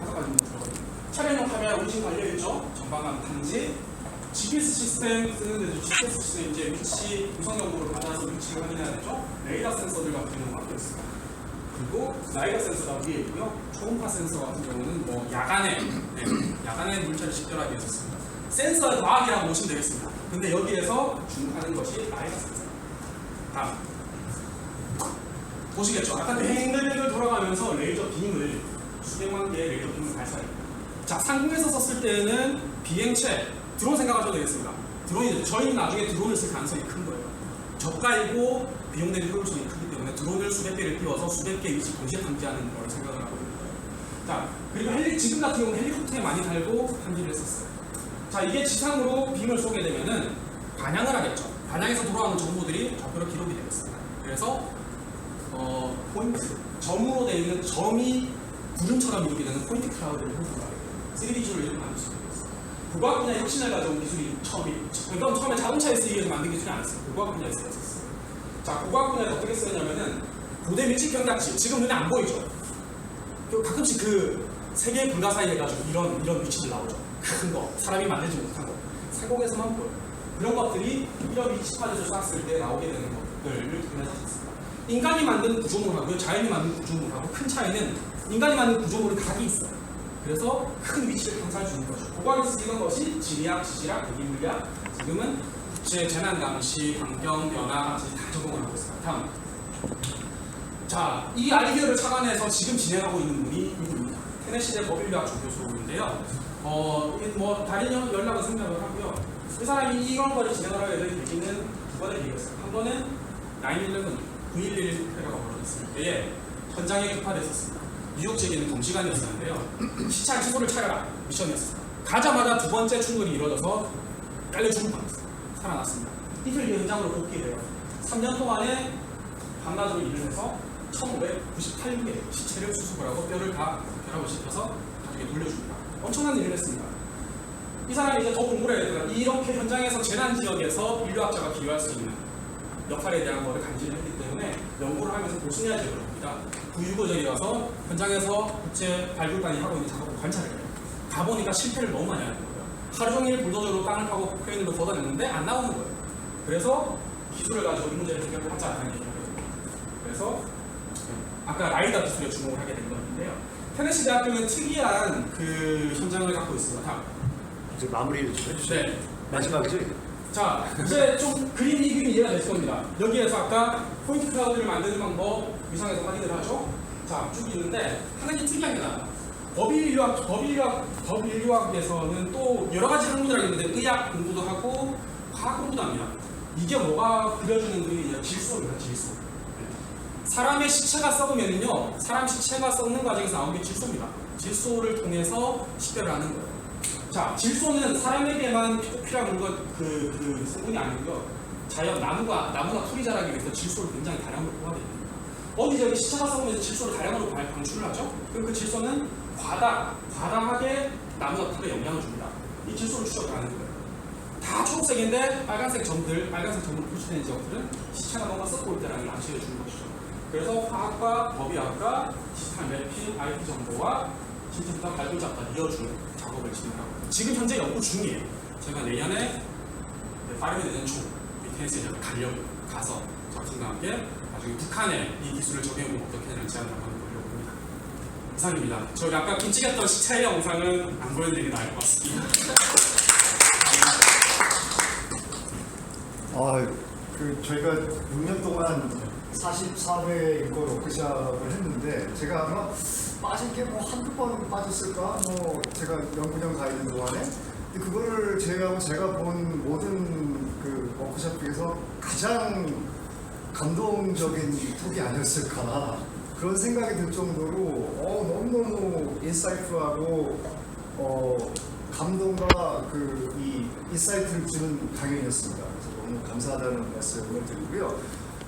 5가지 정도 들어가요. 차량용 카메라 운신 달려있죠? 전방감 탐지, GPS 시스템 쓰는데도 GPS 시스템 이제 위치, 위성 정보를 받아서 위치를 확인해야 되죠? 레이더 센서들 같은 경우는 막혀 있습니다. 그리고 라이더 센서가 위에 있고요. 초음파 센서 같은 경우는 야간에 물체를 식별하기 위해서 씁니다. 센서의 과학이라고 보시면 되겠습니다. 근데 여기에서 주목하는 것이 라이더 센서. 다음. 보시겠죠? 아까 뱅글뱅글 돌아가면서 레이저 빔을 수백만 개의 레이저 빔을 발사해요. 자, 상공에서 썼을 때는 비행체, 드론 생각하셔도 되겠습니다. 저희는 나중에 드론을 쓸 가능성이 큰 거예요. 저가이고 비용대비 효율성이 크기 때문에 드론을 수백 개를 띄워서 수백 개의 위치 동시에 탐지하는 걸 생각을 하고 있는 거예요. 자, 그리고 지금 같은 경우는 헬리콥터에 많이 달고 탐지를 했었어요. 자, 이게 지상으로 빔을 쏘게 되면은 반향을 하겠죠. 반향에서 돌아오는 정보들이 좌표로 기록이 되겠습니다. 그래서 포인트, 점으로 되어 있는 점이 구름처럼 이루게 되는 포인트 클라우드를 형성하게 돼요. 3D지로 이렇게 만들 수 있겠어요. 고과학 분야의 혁신을 가져온 기술이 그러니까 처음에 자동차에 쓰기 위해서 만든 기술이 아니었어요. 고과학 분야에 쓰였었어요. 자, 고과학 분야에 어떻게 쓰였냐면은 고대 밀집 경작지, 지금 눈에 안 보이죠? 가끔씩 그 세 개의 분가 사이에 가지고 이런 위치들 나오죠. 큰 거, 사람이 만들지 못한 거, 상공에서만 보여요. 그런 것들이 이런 위치판에서 쐈을 때 나오게 되는 것들을 통해서 샀습니다. 인간이 만든 구조물하고요, 자연이 만든 구조물하고 큰 차이는 인간이 만든 구조물은 각이 있어요. 그래서 큰 위치를 항상 주는 거죠. 고관에서 쓰이는 것이 지리학, 지질학, 대기물리학, 지금은 재난 감시, 환경 변화 다 적용을 하고 있습니다. 다음. 자, 이 아이디어를 착안해서 지금 진행하고 있는 분이 이분입니다. 테네시대 법인류학 조교수인데요. 뭐 다른 연락은 생략을 하고요. 그 사람이 이런 거를 진행을 하게 된 계기는 두 번의 계기였어요. 한 번은 9/11 9.11 테러가 벌어졌을 때에 현장에 급파됐었습니다. 뉴욕 지역에는 동시간이었었는데요. 시차 취소를 차려라 미션이었습니다. 가자마자 두 번째 충돌이 이루어져서 깔려 죽을 뻔했어요. 살아났습니다. 이틀 뒤에 현장으로 복귀해요. 3년 동안에 밤낮으로 일을 해서 1998년에 시체를 수습을 하고 뼈를 다 결합을 시켜서 가족에 돌려줍니다. 엄청난 일을 했습니다. 이 사람이 이제 더 공부를 해야 되더라. 이렇게 현장에서 재난 지역에서 인류학자가 기여할 수 있는 역할에 대한 거를 간지를 했기 때문에 연구를 하면서 보스니아 지역을 봅니다. 구유고적에 가서 현장에서 국제 발굴단이 하고 있는 작업을 관찰을 해요. 가보니까 실패를 너무 많이 하는 거예요. 하루 종일 불도저로 땅을 파고 크레인으로 걷어냈는데 안 나오는 거예요. 그래서 기술을 가지고 이 문제를 해결을 하자는 얘기를 해요. 그래서 아까 라이다 기술에 주목을 하게 된 건데요. 테네시 대학교는 특이한 그 현장을 갖고 있습니다. 이제 마무리를 좀 해주세요. 네. 마지막이죠? 이제? 자, 이제 좀 그림이 이해가 됐을 겁니다. 여기에서 아까 포인트 클라우드를 만드는 방법 위상에서 확인을 하죠. 자, 쭉 있는데 하나님 특이한 게 나와요. 법인류학에서는 또 여러 가지 학문을 하겠는데 의학 공부도 하고 과학 공부도 합니다. 이게 뭐가 그려주는 그림이냐? 질소입니다. 질소. 사람의 시체가 썩으면요, 사람 시체가 썩는 과정에서 나온 게 질소입니다. 질소를 통해서 식별을 하는 거예요. 자, 질소는 사람에게만 꼭 필요한 물건 그 성분이 아니고요. 자연 나무가 풀이 자라기 위해서 질소를 굉장히 다량으로 포함하게 됩니다. 어디저기 시체가 썩으면서 질소를 다량으로 방출을 하죠. 그럼 그 질소는 과다하게 나무가 풀에 영향을 줍니다. 이 질소를 추적을 하는 거예요. 다 초록색인데 빨간색 점들 표시되는 지역들은 시체가 뭔가 썩고 올 때라는 걸 암시해 주는 것이죠. 그래서 화학과 법의학과 디지털 매핑, IT 정보와 신체부터 발굴 작가 이어주는 작업을 진행하고 지금 현재 연구 중이에요. 제가 내년에 빠르게 내년 초 테네시에 가려고 가서 저팀과 함께 나중에 북한에 이 기술을 적용하면 어떻게 되는지 제안을 한번 보려고 합니다. 이상입니다. 저희 아까 끔찍했던 시체 영상은 안 보여드리는 게 나을 것 같습니다. 저희가 6년 동안 44회 인권 워크숍을 했는데 제가 아마 빠진 게 뭐 한두 번 빠졌을까? 제가 연구년 가 있는 동안에 근데 그거를 제외하고 제가 본 모든 그 워크숍 중에서 가장 감동적인 톡이 아니었을까 그런 생각이 들 정도로 너무너무 인사이트하고 감동과 이 인사이트를 주는 강연이었습니다. 그래서 너무 감사하다는 말씀을 드리고요.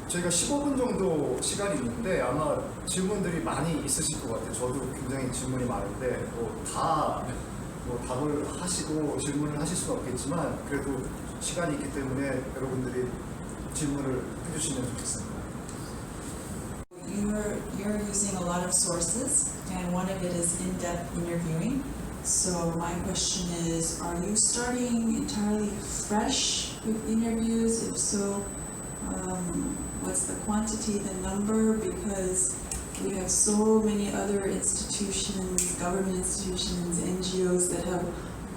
저희가 15분 정도 시간이 있는데 아마 질문들이 많이 있으실 것 같아요. 저도 굉장히 질문이 많은데 다 답을 하시고 질문을 하실 수는 없겠지만 그래도 시간이 있기 때문에 여러분들이 질문을 해주시면 좋겠습니다. You're using a lot of sources, and one of it is in-depth interviewing. So my question is, are you starting entirely fresh with interviews? If so, what's the quantity, the number? Because we have so many other institutions, government institutions, NGOs that have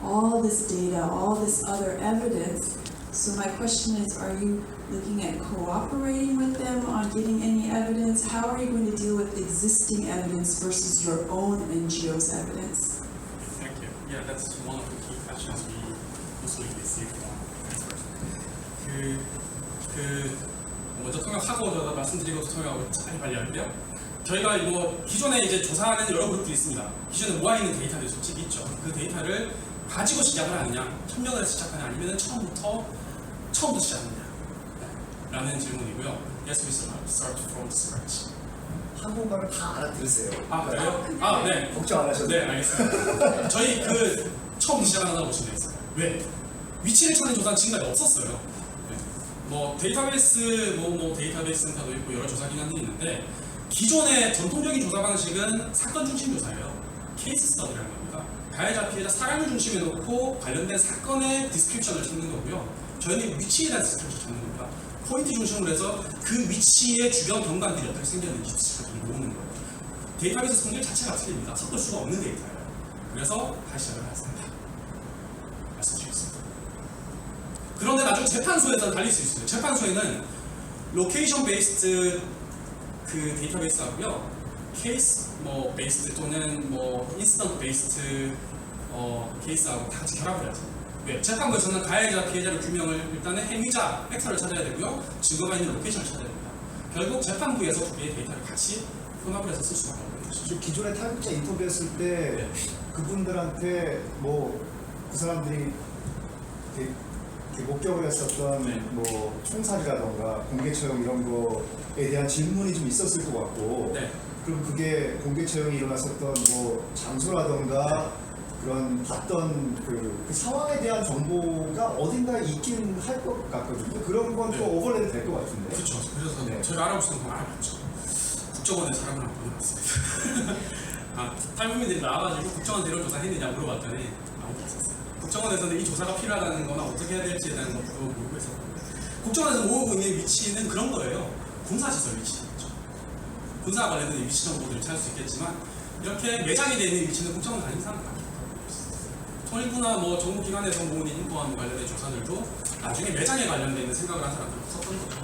all this data, all this other evidence. So my question is, are you looking at cooperating with them on getting any evidence? How are you going to deal with existing evidence versus your own NGO's evidence? Thank you. Yeah, that's one of the key questions we usually receive from experts. 먼저 통역하고 말씀드리고 통역하고 잘 관리하는데요. 저희가 기존에 이제 조사하는 여러 그룹들이 있습니다. 기존에 모아 있는 데이터들이 솔직히 있죠. 그 데이터를 가지고 시작을 하느냐, 협력을 해서 시작하느냐, 아니면 처음부터 시작하느냐 라는 질문이고요. Yes, we start from scratch. 한국말을 다 알아들으세요. 아, 그래요? 네. 걱정 안 하셔도 돼요. 네, 알겠습니다. 저희 처음 시작하는 보시면 되겠어요. 왜? 위치를 찾는 조사는 지금까지 없었어요. 네. 데이터베이스, 데이터베이스 센터도 있고 여러 조사 기관들이 있는데 기존의 전통적인 조사 방식은 사건 중심 조사예요. 케이스 스터디라는 겁니다. 가해자 피해자 사람을 중심에 놓고 관련된 사건의 디스크립션을 찾는 거고요. 저희는 위치에 대한 디스크립션을 찾는 겁니다. 포인트 중심으로 해서 그 위치의 주변 경관들이 어떻게 생겼는지 디스크립션을 모으는 거예요. 데이터베이스 성질 자체가 틀립니다. 섞을 수가 없는 데이터예요. 그래서 다시 시작을 했습니다. 말씀드리겠습니다. 그런데 나중에 재판소에서는 달릴 수 있어요. 재판소에는 로케이션 베이스드 그 데이터베이스하고요, 케이스 뭐 베이스드 또는 뭐 인스턴트 베이스드 케이스하고 다 같이 결합을 해야죠. 왜? 재판부에서는 가해자 피해자를 규명을 일단은 행위자 팩터를 찾아야 되고요, 증거가 있는 로케이션을 찾아야 됩니다. 결국 재판부에서 두 개의 데이터를 같이 혼합을 해서 쓸 수가 없는 것이죠. 기존에 탈북자 인터뷰했을 때 네. 그분들한테 뭐 그 사람들이 이렇게 목격을 했었던 네. 뭐 총살이라던가 공개 처형 이런 거에 대한 질문이 좀 있었을 것 같고, 네. 그럼 그게 공개 처형이 일어났었던 뭐 장소라던가 그런 봤던 그 상황에 대한 정보가 어딘가에 있긴 할 것 같거든요. 그런 건 또 네. 오버랩이 될 것 같은데. 그렇죠. 그래서 네. 저희가 알아볼 수 있는 건 알아봤죠. 국정원에 사람을 안 보내봤습니다. 탈북민들이 나와가지고 국정원 대로 조사했느냐 물어봤더니 아무도 없었어요. 국정원에서는 이 조사가 필요하다는 거나 어떻게 해야 될지에 대한 것도 모르고 있었거든요. 국정원에서 모으고 있는 위치는 그런 거예요. 군사시설 위치죠. 군사 관련된 위치 정보들을 찾을 수 있겠지만 이렇게 매장이 되어 있는 위치는 국정원 다니는 사람들 아니에요. 통일부나 뭐 정부기관에서 모으는 인권 관련된 조사들도 나중에 매장에 관련돼 있는 생각을 한 사람들은 없었던 거죠.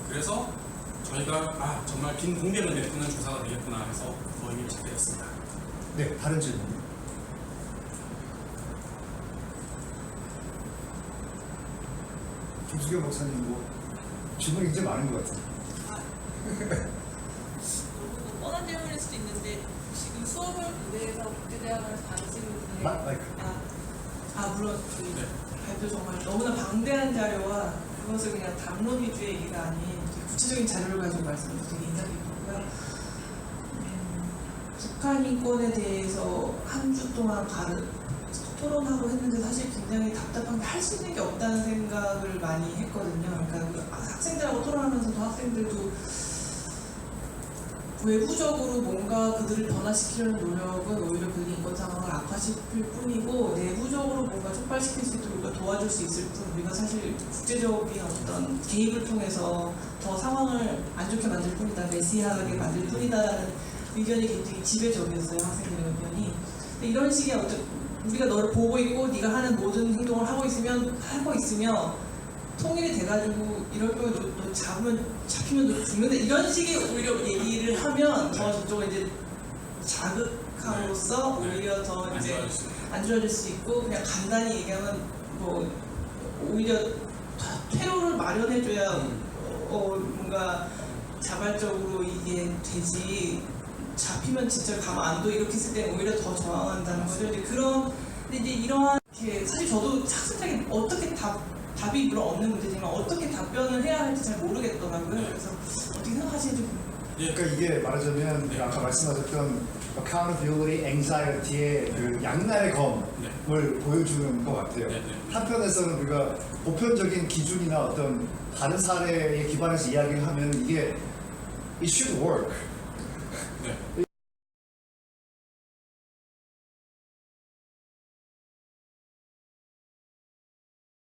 그래서 저희가 정말 빈 공백을 메꾸는 조사가 되겠구나 해서 모임을 찾게 됐습니다. 네, 다른 질문. 김수경 목사님 뭐 질문이 굉장히 많은 것 같아요. 너무 뻔한 질문일 수도 있는데 지금 수업을 교대에서 국제대학원에서 가르치는 분이 마이크. 물론 그 네. 발표 정말 너무나 방대한 자료와 그것을 그냥 담론 위주의 얘기가 아닌 되게 구체적인 자료를 가지고 말씀을 되게 인상 깊었고요. 북한 인권에 대해서 한 주 동안 토론하고 했는데 사실 굉장히 답답한 게 할 수 있는 게 없다는 생각을 많이 했거든요. 그러니까 그 학생들하고 토론하면서도 학생들도 외부적으로 뭔가 그들을 변화시키려는 노력은 오히려 그들의 인권 상황을 악화시킬 뿐이고, 내부적으로 뭔가 촉발시킬 수 있도록 우리가 도와줄 수 있을 뿐, 우리가 사실 국제적인 어떤 개입을 통해서 더 상황을 안 좋게 만들 뿐이다, 메시아하게 만들 뿐이다라는 의견이 굉장히 지배적이었어요, 학생들의 의견이. 근데 이런 식의 어떤 우리가 너를 보고 있고 네가 하는 모든 행동을 하고 있으면 통일이 돼가지고 이럴 경우에 너 잡히면 너 죽는다, 이런 식의 오히려 얘기를 하면 더 저쪽은 이제 자극함으로써 오히려 더 이제 안 좋아질 수 있고, 그냥 간단히 얘기하면 뭐 오히려 퇴로를 마련해줘야 뭔가 자발적으로 이게 되지, 잡히면 진짜 가만 안 둬 이렇게 했을 때 오히려 더 저항한다는 거죠. 이제 근데 이제 이러한 사실 저도 학생들에게 어떻게 답이 물론 없는 문제지만 어떻게 답변을 해야 할지 잘 모르겠더라고요. 그래서 어떻게 생각하시는지 궁금해요. 그러니까 이게 말하자면 네. 아까 말씀하셨던 accountability, anxiety의 그 양날의 검을 보여주는 것 같아요. 네, 네. 한편에서는 우리가 보편적인 기준이나 어떤 다른 사례에 기반해서 이야기를 하면 이게 it should work.